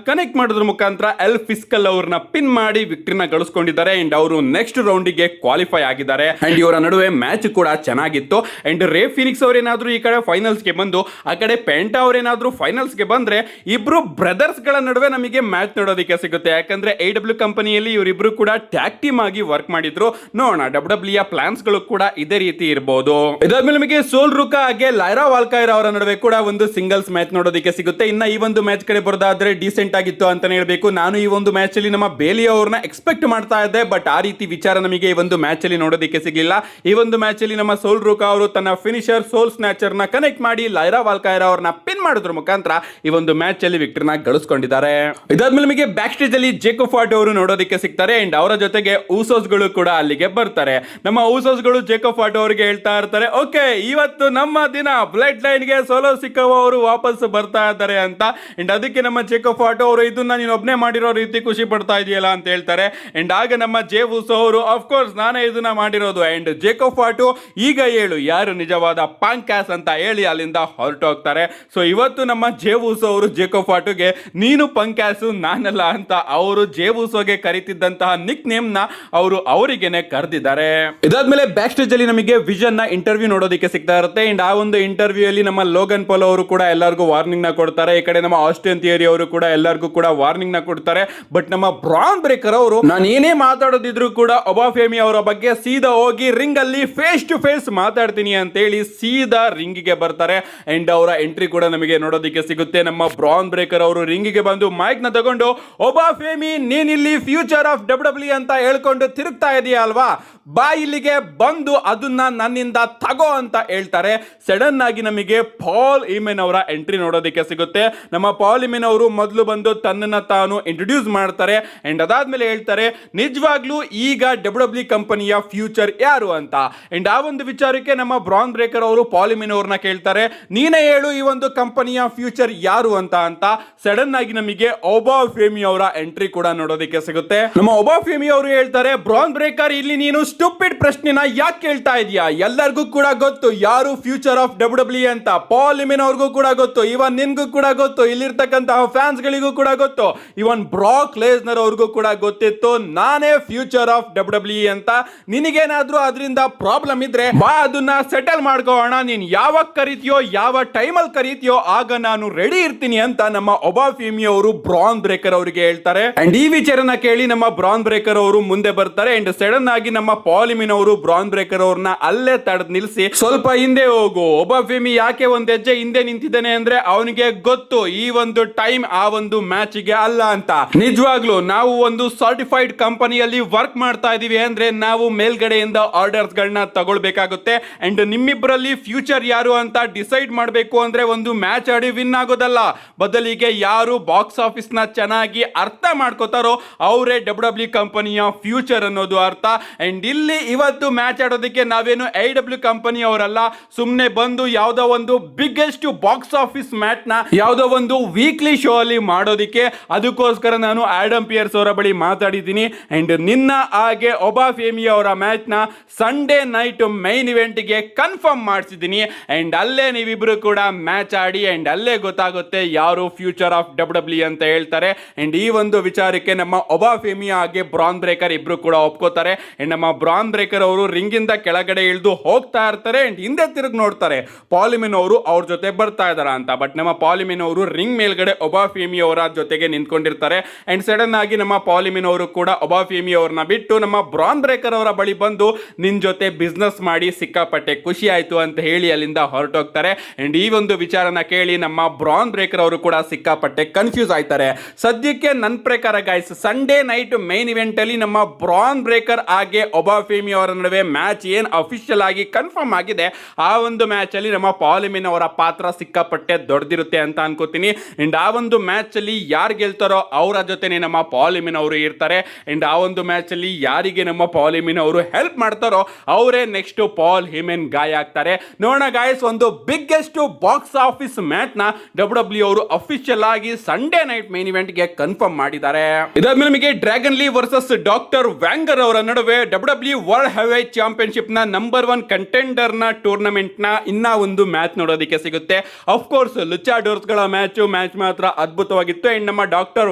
ಕನೆಕ್ಟ್ ಮಾಡೋದ್ರ ಮುಖಾಂತರ ಎಲ್ ಫಿಸ್ಕಲ್ ಅವ್ರನ್ನ ಪಿನ್ ಮಾಡಿ ವಿಕ್ಟರಿನ ಗಳಿಸ್ಕೊಂಡಿದ್ದಾರೆ ಅಂಡ್ ಅವರು ನೆಕ್ಸ್ಟ್ ರೌಂಡಿಗೆ ಕ್ವಾಲಿಫೈ ಆಗಿದ್ದಾರೆ ಅಂಡ್ ಇವರ ನಡುವೆ ಮ್ಯಾಚ್ ಕೂಡ ಚೆನ್ನಾಗಿತ್ತು ಅಂಡ್ ರೇ ಫಿನಿಕ್ಸ್ ಅವರೇನಾದ್ರೂ ಈ ಕಡೆ ಫೈನಲ್ಸ್ ಗೆ ಬಂದು ಆ ಕಡೆ ಪೆಂಟಾ ಅವರೇನಾದ್ರೂ ಫೈನಲ್ಸ್ ಗೆ ಬಂದ್ರೆ ಇಬ್ರು ಬ್ರದರ್ಸ್ ಗಳ ನಡುವೆ ನಮಗೆ ಮ್ಯಾಚ್ ನೋಡೋದಕ್ಕೆ ಸಿಗುತ್ತೆ. ಯಾಕಂದ್ರೆ AEW ಕಂಪನಿಯಲ್ಲಿ ಇವರಿಬ್ರು ಕೂಡ ಟ್ಯಾಗ್ ಟೀಮ್ ಆಗಿ ವರ್ಕ್ ಮಾಡಿದ್ರು. ನೋಡೋಣ WWE ಪ್ಲಾನ್ಸ್ ಗಳು ಕೂಡ ಇದೇ ರೀತಿ ಇರಬಹುದು. ಇದಾದ್ಮೇಲೆ ನಮಗೆ ಸೋಲ್ ರುಕಾ ಹಾಗೆ ಲೈರಾ ವಾಲ್ಕೈರ್ ಅವರ ನಡುವೆ ಕೂಡ ಒಂದು ಸಿಂಗಲ್ಸ್ ಮ್ಯಾಚ್ ನೋಡೋದಕ್ಕೆ ಸಿಗುತ್ತೆ. ಇನ್ನ ಈ ಒಂದು ಮ್ಯಾಚ್ ಕಡೆ ಬರೋದಾದ್ರೆ ಡಿಸೆಂಟ್ ಆಗಿತ್ತು ಅಂತಾನೆ ಹೇಳ್ಬೇಕು. ನಾನು ಈ ಒಂದು ಮ್ಯಾಚ್ ಅಲ್ಲಿ ನಮ್ಮ ಬೇಲಿ ಅವ್ರನ್ನ ಎಕ್ಸ್ಪೆಕ್ಟ್ ಮಾಡ್ತಾ ಇದ್ದೆ, ಬಟ್ ಆ ರೀತಿ ವಿಚಾರ ನಮಗೆ ಈ ಒಂದು ಮ್ಯಾಚ್ ಅಲ್ಲಿ ನೋಡೋದಕ್ಕೆ ಸಿಗಲಿಲ್ಲ. ಈ ಒಂದು ಮ್ಯಾಚ್ ಅಲ್ಲಿ ನಮ್ಮ ಸೋಲ್ ರುಕಾ ಅವರು ತನ್ನ ಫಿನಿಶರ್ ಸೋಲ್ ಸ್ನ್ಯಾಚರ್ ನ ಕನೆಕ್ಟ್ ಮಾಡಿ ಲೈರಾ ವಾಲ್ಕೈರ್ ಅವರನ್ನ ಪಿನ್ ಮಾಡೋದ್ರ ಮುಖಾಂತರ ಈ ಒಂದು ಮ್ಯಾಚ್ ಅಲ್ಲಿ ವಿಕ್ಟರಿನ ಗಳಿಸ್ಕೊಂಡಿದ್ದಾರೆ. ಇದಾದ್ಮೇಲೆ ನಮಗೆ ಬ್ಯಾಕ್ ಸ್ಟೇಜ್ ಅಲ್ಲಿ ಜೇಕೋಬ್ ಫಾಟ್ ಅವರು ನೋಡೋದಕ್ಕೆ ಸಿಗ್ತಾರೆ ಅಂಡ್ ಅವರ ಜೊತೆಗೆ ಊಸೋಸ್ ಗಳು ಕೂಡ ಅಲ್ಲಿಗೆ ಬರ್ತಾರೆ. ನಮ್ಮ ಊಸೋಸ್ ಗಳು ಜೇಕೋಬ್ ಫಾಟ್ ಅವರಿಗೆ ಹೇಳ್ತಾ ಇರ್ತಾರೆ, ಓಕೆ ಇವತ್ತು ನಮ್ಮ ದಿನ, ಬ್ಲಡ್ ಲೈನ್ ಗೆ ಸೋಲೋ ಸಿಕ್ಕವ ಅವರು ವಾಪಸ್ ಬರ್ತಾ ಇದ್ದಾರೆ ಅಂತ. ಅಂಡ್ ಅದಕ್ಕೆ ನಮ್ಮ ಜೇಕೋಬ್ ಫಾಟ್ ಅವರು ಇದನ್ನ ನೀನು ಒಬ್ನೇ ಮಾಡಿರೋ ರೀತಿ ಖುಷಿ ಪಡ್ತಾ ಇದೆಯಲ್ಲ ಅಂತ ಹೇಳ್ತಾರೆ. ಅಂಡ್ ಆಗ ನಮ್ಮ ಜೇ ಊಸೋ ಅವರು ಆಫ್ಕೋರ್ಸ್ ನಾನೇ ಇದನ್ನ ಮಾಡಿರೋದು. ಅಂಡ್ ಜೇಕೋಬ್ ಫಾಟು ಈಗ ಹೇಳು ಯಾರು ನಿಜವಾದ ಪಾಂಕ್ಯಾಸ್ ಅಂತ ಹೇಳಿ ಅಲ್ಲಿಂದ ಹೊರಟೋಗ್ತಾರೆ. ಸೊ ಇವತ್ತು ನಮ್ಮ ಜೇ ಊಸೋ ಅವರು ಜೇಕೋಬ್ ಫಾಟುಗೆ ನೀನು ಪಂಕ್ಯಾಸು ನಾನಲ್ಲ ಅಂತ ಅವರು ಜೇ ಊಸೋಗೆ ಕರೀತಿದ್ದಂತಹ ನಿಕ್ ನೇಮ್ ನ ಅವರು ಅವರಿಗೆನೆ ಕರೆದಿದ್ದಾರೆ. ಇದಾದ್ಮೇಲೆ ಬ್ಯಾಕ್ ಸ್ಟೇಜ್ ಅಲ್ಲಿ ನಮಗೆ ವಿಷನ್ ನ ಇಂಟರ್ವ್ಯೂ ನೋಡೋದಕ್ಕೆ ಸಿಗ್ತಾ ಇರುತ್ತೆ. ಅಂಡ್ ಆ ಒಂದು ಇಂಟರ್ವ್ಯೂ ಅಲ್ಲಿ ನಮ್ಮ ಲೋಗನ್ ಪಾಲ್ ಅವರು ಕೂಡ ಎಲ್ಲರಿಗೂ ವಾರ್ನಿಂಗ್ ನ ಕೊಡ್ತಾರೆ. ಈ ಕಡೆ ನಮ್ಮ ಆಸ್ಟಿನ್ ಥಿಯರಿ ಅವರು ಕೂಡ ಎಲ್ಲರಿಗೂ ಕೂಡ ವಾರ್ನಿಂಗ್ ನ ಕೊಡ್ತಾರೆ. ಬಟ್ ನಮ್ಮ ಬ್ರಾನ್ ಬ್ರೇಕರ್ ಅವರು ನಾನು ಏನೇ ಮಾತಾಡೋದಿದ್ರು ಕೂಡ ಒಬಾಫೆಮಿ ಅವರ ಬಗ್ಗೆ ಸೀದಾ ಹೋಗಿ ರಿಂಗ್ ಅಲ್ಲಿ ಫೇಸ್ ಟು ಫೇಸ್ ಮಾತಾಡ್ತೀನಿ ಅಂತ ಹೇಳಿ ಸೀದಾ ರಿಂಗ್ ಗೆ ಬರ್ತಾರೆ. ಅಂಡ್ ಅವರ ಎಂಟ್ರಿ ಕೂಡ ನಮಗೆ ನೋಡೋದಕ್ಕೆ ಸಿಗುತ್ತೆ. ನಮ್ಮ ಬ್ರಾನ್ ಬ್ರೇಕರ್ ಅವರು ರಿಂಗ್ ಗೆ ಬಂದು ಮೈಕ್ ನ ತಗೊಂಡು ಒಬಾಫೆಮಿ ನೀನಿಲ್ಲಿ ಫ್ಯೂಚರ್ ಆಫ್ WWE ಅಂತ ಹೇಳ್ಕೊಂಡು ತಿರುಗ್ತಾ ಇದೆಯಾ ಅಲ್ವಾ, ಬಾ ಇಲ್ಲಿಗೆ ಬಂದು ಅದನ್ನ ನನ್ನಿಂದ ತಗೋ ಅಂತ ಹೇಳ್ತಾರೆ. ಸಡನ್ ಆಗಿ ನಮಗೆ ಪಾಲ್ ಇಮೆನ್ ಅವರ ಎಂಟ್ರಿ ನೋಡೋದಕ್ಕೆ ಸಿಗುತ್ತೆ. ನಮ್ಮ ಪಾಲ್ ಇಮೆನ್ ಅವರು ಮೊದಲು ಬಂದು ತನ್ನನ್ನ ತಾನು ಇಂಟ್ರೊಡ್ಯೂಸ್ ಮಾಡ್ತಾರೆ ಅಂಡ್ ಅದಾದ್ಮೇಲೆ ಹೇಳ್ತಾರೆ ನಿಜವಾಗ್ಲೂ ಈಗ WWE ಕಂಪನಿಯ ಫ್ಯೂಚರ್ ಯಾರು ಅಂತ. ಅಂಡ್ ಆ ಒಂದು ವಿಚಾರಕ್ಕೆ ನಮ್ಮ ಬ್ರಾನ್ ಬ್ರೇಕರ್ ಅವರು ಪಾಲ್ ಇಮೆನ್ ಅವ್ರನ್ನ ಕೇಳ್ತಾರೆ, ನೀನೇ ಹೇಳು ಈ ಒಂದು ಕಂಪನಿಯ ಫ್ಯೂಚರ್ ಯಾರು ಅಂತ. ಸಡನ್ ಆಗಿ ನಮಗೆ ಒಬಾಫೆಮಿ ಅವರ ಎಂಟ್ರಿ ಕೂಡ ನೋಡೋದಕ್ಕೆ ಸಿಗುತ್ತೆ. ನಮ್ಮ ಒಬಾಫೆಮಿ ಅವರು ಹೇಳ್ತಾರೆ, ಬ್ರಾನ್ ಬ್ರೇಕರ್ ಇಲ್ಲಿ ನೀನು ಸ್ಟುಪಿಡ್ ಪ್ರಶ್ನೆನ ಯಾಕೆ ಕೇಳ್ತಾ ಇದೀಯಾ, ಎಲ್ಲರಿಗೂ ಕೂಡ ಗೊತ್ತು ಯಾರು ಫ್ಯೂಚರ್ ಆಫ್ WWE ಅಂತ. ಪಾಲ್ ಇಮೆನ್ ಅವ್ರಿಗೂ ಕೂಡ ಗೊತ್ತು, ಇವನ್ ನಿನ್ಗೂ ಕೂಡ ಗೊತ್ತು, ಇಲ್ಲಿರ್ತಕ್ಕಂತಹ ಫ್ಯಾನ್ಸ್ ಗಳಿಗೂ ಕೂಡ ಗೊತ್ತು, ಇವನ್ ಬ್ರಾಕ್ ಲೇಸ್ನರ್ ಅವ್ರಿಗೂ ಕೂಡ ಗೊತ್ತಿತ್ತು ನಾನೇ ಫ್ಯೂಚರ್ ಆಫ್ WWE ಅಂತ. ನಿನಗೇನಾದ್ರೂ ಅದರಿಂದ ಪ್ರಾಬ್ಲಮ್ ಇದ್ರೆ ಬಾ ಅದನ್ನ ಸೆಟಲ್ ಮಾಡ್ಕೋಣ, ನೀನ್ ಯಾವಾಗ ಕರೀತೀಯೋ ಯಾವ ಟೈಮಲ್ಲಿ ಕರೀತೀಯೋ ಆಗ ನಾನು ರೆಡಿ ಇರ್ತೀನಿ ಅಂತ ನಮ್ಮ ಒಬಾಫೆಮಿ ಅವರು ಬ್ರಾನ್ ಬ್ರೇಕರ್ ಅವರಿಗೆ ಹೇಳ್ತಾರೆ. ಅಂಡ್ ಈ ವಿಚಾರನ ಕೇಳಿ ನಮ್ಮ ಬ್ರಾನ್ ಬ್ರೇಕರ್ ಅವರು ಮುಂದೆ ಬರ್ತಾರೆ. ಅಂಡ್ ಸಡನ್ ಆಗಿ ನಮ್ಮ ಪಾಲ್ ಇಮೆನ್ ಅವರು ಬ್ರಾನ್ ಬ್ರೇಕರ್ ಅವ್ರನ್ನ ಅಲ್ಲೇ ತಡೆದು ನಿಲ್ಲಿಸಿ ಸ್ವಲ್ಪ ಹಿಂದೆ ಹೋಗು, ಒಬಾಫೆಮಿ ಯಾಕೆ ಒಂದ್ ಹೆಜ್ಜೆ ಹಿಂದೆ ನಿಂತಿದ್ದಾನೆ ಅಂದ್ರೆ ಅವನಿಗೆ ಗೊತ್ತು ಈ ಒಂದು ಟೈಮ್ ಆ ಒಂದು ಮ್ಯಾಚ್ ಗೆ ಅಲ್ಲ ಅಂತ. ನಿಜವಾಗ್ಲೂ ನಾವು ಒಂದು ಸರ್ಟಿಫೈಡ್ ಕಂಪನಿಯಲ್ಲಿ ವರ್ಕ್ ಮಾಡ್ತಾ ಇದೀವಿ ಅಂದ್ರೆ ನಾವು ಮೇಲ್ಗಡೆಯಿಂದ ಆರ್ಡರ್ಸ್ ಗಳನ್ನ ತಗೊಳ್ಬೇಕಾಗುತ್ತೆ. ಅಂಡ್ ನಿಮ್ಮಿಬ್ಬರಲ್ಲಿ ಫ್ಯೂಚರ್ ಯಾರು ಅಂತ ಡಿಸೈಡ್ ಮಾಡಬೇಕು ಅಂದ್ರೆ ಒಂದು ಮ್ಯಾಚ್ ಆಡಿ ವಿನ್ ಆಗೋದಲ್ಲ, ಬದಲಿಗೆ ಯಾರು ಬಾಕ್ಸ್ ಆಫೀಸ್ ನ ಚೆನ್ನಾಗಿ ಅರ್ಥ ಮಾಡ್ಕೋತಾರೋ ಅವರೇ WWE ಕಂಪನಿಯ ಫ್ಯೂಚರ್ ಅನ್ನೋದು ಅರ್ಥ. ಅಂಡ್ ಇಲ್ಲಿ ಇವತ್ತು ಮ್ಯಾಚ್ ಆಡೋದಕ್ಕೆ ನಾವೇನು AEW ಕಂಪನಿ ಅವರಲ್ಲ, ಸುಮ್ನೆ ಬಂದು ಯಾವ್ದೋ ಒಂದು ಬಿಗ್ಗೆಸ್ಟ್ ಬಾಕ್ಸ್ ಆಫೀಸ್ ಮ್ಯಾಚ್ ನ ಯಾವ್ದೋ ಒಂದು ವೀಕ್ಲಿ ಶೋ ಅಲ್ಲಿ ಮಾಡೋದಿಕ್ಕೆ. ಅದಕ್ಕೋಸ್ಕರ ನಾನು ಆಡಮ್ ಪಿಯರ್ಸ್ ಅವರ ಬಳಿ ಮಾತಾಡಿದ್ದೀನಿ. ಅಂಡ್ ನಿನ್ನ ಹಾಗೆ ಒಬಾಫೆಮಿ ಅವರ ಮ್ಯಾಚ್ ನ ಸಂಡೇ ನೈಟ್ ಮೈನ್ ಇವೆಂಟ್ ಗೆ ಕನ್ಫರ್ಮ್ ಮಾಡಿಸಿದ್ದೀನಿ. ಅಂಡ್ ಅಲ್ಲೇ ನೀವಿಬ್ರು ಕೂಡ ಮ್ಯಾಚ್ ಆಡಿ ಅಂಡ್ ಅಲ್ಲೇ ಗೊತ್ತಾಗುತ್ತೆ ಯಾರು ಫ್ಯೂಚರ್ ಆಫ್ WWE ಅಂತ ಹೇಳ್ತಾರೆ. ಅಂಡ್ ಈ ಒಂದು ವಿಚಾರಕ್ಕೆ ನಮ್ಮ ಒಬಾಫೆಮಿ ಹಾಗೆ ಬ್ರಾನ್ ಬ್ರೇಕರ್ ಇಬ್ರು ಕೂಡ ಒಪ್ಕೋತಾರೆ. ಅಂಡ್ ನಮ್ಮ ಬ್ರಾನ್ ಬ್ರೇಕರ್ ಅವರು ರಿಂಗ್ ಇಂದ ಕೆಳಗಡೆ ಇಳಿದು ಹೋಗ್ತಾ ಇರ್ತಾರೆ ಅಂಡ್ ಹಿಂದೆ ತಿರುಗಿ ನೋಡ್ತಾರೆ ಪಾಲ್ ಇಮೆನ್ ಅವರು ಅವ್ರ ಜೊತೆ ಬರ್ತಾ ಇದಾರ ಅಂತ. ಬಟ್ ನಮ್ಮ ಪಾಲ್ ಇಮೆನ್ ಅವರು ರಿಂಗ್ ಮೇಲ್ಗಡೆ ಒಬಾಫೆಮಿ ಅವರ ಜೊತೆಗೆ ನಿಂತ್ಕೊಂಡಿರ್ತಾರೆ. ಅಂಡ್ ಸಡನ್ ಆಗಿ ನಮ್ಮ ಪಾಲ್ ಇಮೆನ್ ಅವರು ಕೂಡ ಒಬಾಫೆಮಿ ಅವ್ರನ್ನ ಬಿಟ್ಟು ನಮ್ಮ ಬ್ರಾನ್ ಬ್ರೇಕರ್ ಅವರ ಬಳಿ ಬಂದು ನಿನ್ ಜೊತೆ ಬಿಸ್ನೆಸ್ ಮಾಡಿ ಸಿಕ್ಕಾಪಟ್ಟೆ ಖುಷಿ ಆಯ್ತು ಅಂತ ಹೇಳಿ ಅಲ್ಲಿಂದ ಹೊರಟೋಗ್ತಾರೆ. ಅಂಡ್ ಈ ಒಂದು ವಿಚಾರನ ಕೇಳಿ ನಮ್ಮ ಬ್ರಾನ್ ಬ್ರೇಕರ್ ಅವರು ಕೂಡ ಸಿಕ್ಕಾಪಟ್ಟೆ ಕನ್ಫ್ಯೂಸ್ ಆಯ್ತಾರೆ. ಸದ್ಯಕ್ಕೆ ನನ್ನ ಪ್ರಕಾರ guys Sunday night main event ಅಲ್ಲಿ ನಮ್ಮ ಬ್ರಾನ್ ಬ್ರೇಕರ್ ಹಾಗೆ ಒಬಾಫೆಮಿ ಅವರ ನಡುವೆ ಮ್ಯಾಚ್ ಏನ್ ಅಫಿಷಿಯಲ್ ಆಗಿ ಕನ್ಫರ್ಮ್ ಆಗಿದೆ ಆ ಒಂದು ಮ್ಯಾಚ್ ಅಲ್ಲಿ ನಮ್ಮ ಪಾಲ್ ಇಮೆನ್ ಅವರ ಪಾತ್ರ ಸಿಕ್ಕಾಪಟ್ಟೆ ದೊಡ್ಡದಿರುತ್ತೆ ಅಂತ ಅನ್ಕೋತೀನಿ. ಅಂಡ್ ಆ ಒಂದು ಮ್ಯಾಚ್ ಅಲ್ಲಿ ಯಾರು ಗೆಲ್ತಾರೋ ಅವರ ಜೊತೆನೆ ನಮ್ಮ ಪಾಲ್ ಇಮೆನ್ ಅವರು ಇರ್ತಾರೆ. ಅಂಡ್ ಆ ಒಂದು ಮ್ಯಾಚ್ ಅಲ್ಲಿ ಯಾರಿಗೆ ನಮ್ಮ ಪಾಲ್ ಇಮೆನ್ ಅವರು ಹೆಲ್ಪ್ ಮಾಡ್ತಾರೋ ಅವರೇ ನೆಕ್ಸ್ಟ್ ಪಾಲ್ ಹಿಮೆನ್ ಗಾಯ ಆಗ್ತಾರೆ. ನೋಡೋಣ ಗಾಯ್ಸ್, ಒಂದು ಬಿಗ್ಗೆಸ್ಟ್ ಬಾಕ್ಸ್ ಆಫೀಸ್ ಮ್ಯಾಚ್ ನ WWE ಅವರು ಅಫಿಷಿಯಲ್ ಆಗಿ ಸಂಡೇ ನೈಟ್ ಮೈನ್ ಇವೆಂಟ್ ಗೆ ಕನ್ಫರ್ಮ್ ಮಾಡಿದ್ದಾರೆ. ಇದಾದ್ಮೇಲೆ ನಮಗೆ ಡ್ರ್ಯಾಗನ್ ಲೀ ವರ್ಸಸ್ ಡಾಕ್ಟರ್ ವ್ಯಾಂಗರ್ ಅವರ ನಡುವೆ WWE ವರ್ಲ್ಡ್ ಹೆವಿವೇಟ್ ಚಾಂಪಿಯನ್ಶಿಪ್ ನ ನಂಬರ್ 1 ಕಂಟೆಂಡರ್ ನ ಟೂರ್ನಮೆಂಟ್ ನ ಇನ್ನ ಒಂದು ಮ್ಯಾಚ್ ನೋಡೋದಕ್ಕೆ ಸಿಗುತ್ತೆ. ಆಫ್ ಕೋರ್ಸ್ ಲುಚಾಡೋರ್ಸ್ ಗಳ ಮ್ಯಾಚ್ ಮ್ಯಾಚ್ ಮಾತ್ರ ಅದ್ಭುತವಾಗಿತ್ತು ಅಂಡ್ ನಮ್ಮ ಡಾಕ್ಟರ್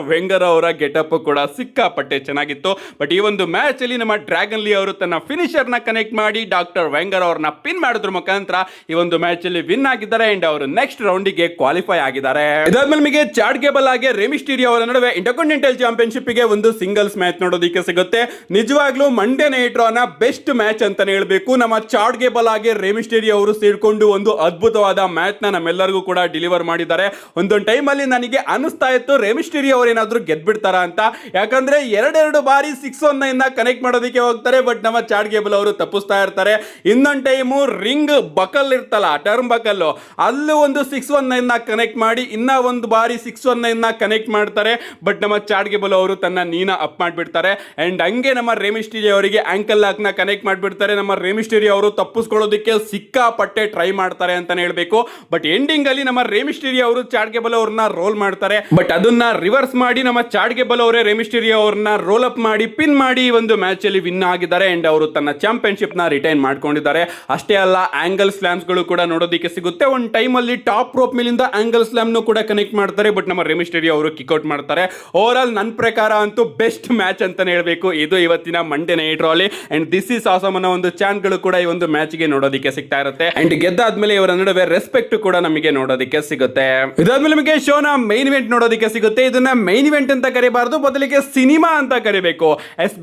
ವೆಂಗರ್ ಅವರ ಗೆಟಪ್ ಕೂಡ ಸಿಕ್ಕಾಪಟ್ಟೆ ಚೆನ್ನಾಗಿತ್ತು. ಬಟ್ ಈ ಒಂದು ಮ್ಯಾಚ್ ಅಲ್ಲಿ ನಮ್ಮ ಡ್ರ್ಯಾಗನ್ ಲೀ ಅವರು ತನ್ನ ಫಿನಿಶರ್ ನ ಕನೆಕ್ಟ್ ಮಾಡಿ ಡಾಕ್ಟರ್ ವೆಂಗರ್ ಅವ್ರನ್ನ ಪಿನ್ ಮಾಡೋದ್ರ ಮುಖಾಂತರ ಈ ಒಂದು ಮ್ಯಾಚ್ ಅಲ್ಲಿ ವಿನ್ ಆಗಿದ್ದಾರೆ ಅಂಡ್ ಅವರು ನೆಕ್ಸ್ಟ್ ರೌಂಡಿಗೆ ಕ್ವಾಲಿಫೈ ಆಗಿದ್ದಾರೆ. ಇದಾದ್ಮೇಲೆ ನಿಮಗೆ ಚಾಡ್ ಗೇಬಲ್ ಹಾಗೆ ರೇ ಮಿಸ್ಟೀರಿಯೋ ಅವರ ನಡುವೆ ಇಂಟರ್ಕಾಂಟಿನೆಂಟಲ್ ಚಾಂಪಿಯನ್ಶಿಪ್ ಗೆ ಒಂದು ಸಿಂಗಲ್ಸ್ ಮ್ಯಾಚ್ ನೋಡೋದಕ್ಕೆ ಸಿಗುತ್ತೆ. ನಿಜವಾಗ್ಲೂ ಮಂಡೇ ನೈಟ್ ನ ಬೆಸ್ಟ್ ಮ್ಯಾಚ್ ಅಂತಾನೆ ಹೇಳ್ಬೇಕು. ನಮ್ಮ ಚಾಡ್ ಗೇಬಲ್ ಹಾಗೆ ರೇ ಮಿಸ್ಟೀರಿಯೋ ಅವರು ಸೇರ್ಕೊಂಡು ಒಂದು ಅದ್ಭುತವಾದ ಮ್ಯಾಚ್ ನಮ್ಮೆಲ್ಲರಿಗೂ ಕೂಡ ಡೆಲಿವರ್ ಮಾಡಿದ್ದಾರೆ. ಒಂದೊಂದು ಟೈಮ್ ಅಲ್ಲಿ ನನಗೆ ಅನಿಸ್ತಾ ಇತ್ತು ರೇ ಮಿಸ್ಟೀರಿಯೋ ಅವರು ಏನಾದ್ರು ಗೆದ್ಬಿಡ್ತಾರ ಅಂತ, ಯಾಕಂದ್ರೆ ಎರಡೆರಡು ಬಾರಿ 619 ಕನೆಕ್ಟ್ ಮಾಡೋದಕ್ಕೆ ಹೋಗ್ತಾರೆ, ಬಟ್ ನಮ್ಮ ಚಾಡ್ ಗೇಬಲ್ ಅವರು ತಪ್ಪಿಸ್ತಾ ಇರ್ತಾರೆ. ಇನ್ನೊಂದು ಟೈಮು ರಿಂಗ್ ಬಕಲ್ ಇರ್ತಲ್ಲ, ಟರ್ಮ್ ಬಕಲ್, ಅಲ್ಲೂ ಒಂದು 619 ಕನೆಕ್ಟ್ ಮಾಡಿ ಇನ್ನ ಒಂದು ಬಾರಿ 619 ಕನೆಕ್ಟ್ ಮಾಡ್ತಾರೆ, ಬಟ್ ನಮ್ಮ ಚಾಡ್ ಗೇಬಲ್ ಅವರು ತನ್ನ ನೀನ ಅಪ್ ಮಾಡಿಬಿಡ್ತಾರೆ. ಅಂಡ್ ಹಂಗೆ ನಮ್ಮ ರೇ ಮಿಸ್ಟೀರಿಯೋ ಅವರಿಗೆ ಆಂಕಲ್ ಲಾಕ್ ನ ಕನೆಕ್ಟ್ ಮಾಡಿಬಿಡ್ತಾರೆ. ನಮ್ಮ ರೇ ಮಿಸ್ಟೀರಿಯೋ ಅವರು ತಪ್ಪಿಸ್ಕೊಳ್ಳೋದಕ್ಕೆ ಸಿಕ್ಕಾಪಟ್ಟೆ ಟ್ರೈ ಮಾಡ್ತಾರೆ ಅಂತಾನೆ ಹೇಳ್ಬೇಕು. ಬಟ್ ಎಂಡಿಂಗ್ ಅಲ್ಲಿ ನಮ್ಮ ರೇ ಮಿಸ್ಟೀರಿಯೋ ಅವರು ಚಾಡ್ ಗೇಬಲ್ ಅವ್ರನ್ನ ರೋಲ್ ಮಾಡ್ತಾರೆ, ಬಟ್ ಅದನ್ನ ರಿವರ್ಸ್ ಮಾಡಿ ನಮ್ಮ ಚಾಡ್ ಗೇಬಲ್ ಅವರೇ ರೇ ಮಿಸ್ಟೀರಿಯೋ ಅವ್ರನ್ನ ರೋಲ್ ಅಪ್ ಮಾಡಿ ಪಿನ್ ಮಾಡಿ ಒಂದು ಮ್ಯಾಚ್ ಅಲ್ಲಿ ವಿನ್ ಆಗಿದ್ದಾರೆ ಅಂಡ್ ಅವರು ತನ್ನ ಚಾಂಪಿಯನ್ಶಿಪ್ ನ ರಿಟೈನ್ ಮಾಡ್ಕೊಂಡಿದ್ದಾರೆ. ಅಷ್ಟೇ ಅಲ್ಲ, ಆಂಗಲ್ ಸ್ಲಾಮ್ಸ್ ಗಳು ಕೂಡ ನೋಡೋದಕ್ಕೆ ಸಿಗುತ್ತೆ. ಒಂದು ಟೈಮ್ ಅಲ್ಲಿ ಟಾಪ್ ರೋಪ್ ಮೇಲಿಂದ ಆಂಗಲ್ ಸ್ಲಾಮ್ ಕೂಡ ಕನೆಕ್ಟ್ ಮಾಡ್ತಾರೆ, ಬಟ್ ನಮ್ಮ ರೇ ಮಿಸ್ಟೀರಿಯೋ ಅವರು ಕಿಕ್ಔಟ್ ಮಾಡ್ತಾರೆ. ಓವರ್ ಆಲ್ ನನ್ನ ಪ್ರಕಾರ ಅಂತೂ ಬೆಸ್ಟ್ ಮ್ಯಾಚ್ ಅಂತಾನೆ ಹೇಳ್ಬೇಕು ಇದು ಇವತ್ತಿನ ಮಂಡೇ ನೈಟ್ ರಾ ಅಲ್ಲಿ. ಅಂಡ್ ದಿಸ್ ಇಸ್ ಆಸಮ್ ಅನ್ನೋ ಒಂದು ಚಾಂಟ್ ಗಳು ಕೂಡ ಈ ಒಂದು ಮ್ಯಾಚ್ ಗೆ ನೋಡೋದಕ್ಕೆ ಸಿಗ್ತಾ ಇರುತ್ತೆ. ಅಂಡ್ ಗೆದ್ದಾದ್ಮೇಲೆ ಇವರ ನಡುವೆ ರೆಸ್ಪೆಕ್ಟ್ ಕೂಡ ನಮಗೆ ನೋಡೋದಕ್ಕೆ ಸಿಗುತ್ತೆ. ಇದಾದ್ಮೇಲೆ ನಮಗೆ ಶೋನ ಮೈನ್ ಇವೆಂಟ್ ನೋಡೋದಕ್ಕೆ ಸಿಗುತ್ತೆ. ಇದನ್ನ ಮೈನ್ ಇವೆಂಟ್ ಅಂತ ಕರಿಬಾರ್ದು, ಬದಲಿಗೆ ಸಿನಿಮಾ ಅಂತ ಕರಿಬೇಕು.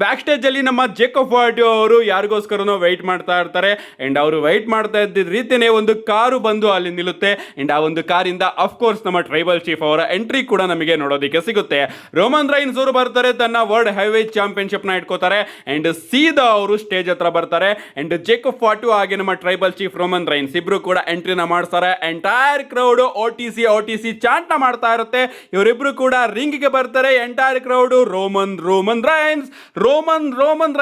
ಬ್ಯಾಕ್ ಸ್ಟೇಜ್ ಅಲ್ಲಿ ನಮ್ಮ ಜೇಕಬ್ ವಾರ್ಡಿಯೋ ಅವರು ಯಾರಿಗೋಸ್ಕರನೋ ವೆಯ್ಟ್ ಮಾಡ್ತಾ ಇರ್ತಾರೆ. ಅಂಡ್ ಅವರು ವೆಯ್ಟ್ ಮಾಡ್ತಾ ಇದ್ದ ರೀತಿನೇ ಒಂದು ಕಾರು ಬಂದು ಅಲ್ಲಿ ನಿಲ್ಲುತ್ತೆ. ಅಂಡ್ ಆ ಒಂದು ಕಾರಿಂದ ಅಫ್ಕೋರ್ಸ್ ನಮ್ಮ ಟ್ರೈಬಲ್ ಚೀಫ್ ಅವರ ಎಂಟ್ರಿ ಕೂಡ ನಮಗೆ ನೋಡೋದಕ್ಕೆ ಸಿಗುತ್ತೆ. ರೋಮನ್ ರೈನ್ಸ್ ಅವರು ಬರ್ತಾರೆ, ತನ್ನ ವರ್ಲ್ಡ್ ಹೆವಿವೇಟ್ ಚಾಂಪಿಯನ್ಶಿಪ್ ನ ಇಟ್ಕೋತಾರೆ. ಅಂಡ್ ಸೀದಾ ಅವರು ಸ್ಟೇಜ್ ಹತ್ರ ಬರ್ತಾರೆ. ಅಂಡ್ ಜೇಕಬ್ ವಾರ್ಡಿಯೋ ಹಾಗೆ ನಮ್ಮ ಟ್ರೈಬಲ್ ಚೀಫ್ ರೋಮನ್ ರೈನ್ಸ್ ಇಬ್ರು ಕೂಡ ಎಂಟ್ರಿನ ಮಾಡ್ತಾರೆ. ಎಂಟೈರ್ ಕ್ರೌಡ್ ಓಟಿಸಿ ಚಾಂಟ್ ನ ಮಾಡ್ತಾ ಇರುತ್ತೆ. ಇವರಿಬ್ರು ಕೂಡ ರಿಂಗ್ ಗೆ ಬರ್ತಾರೆ. ಎಂಟೈರ್ ಕ್ರೌಡ್ ರೋಮನ್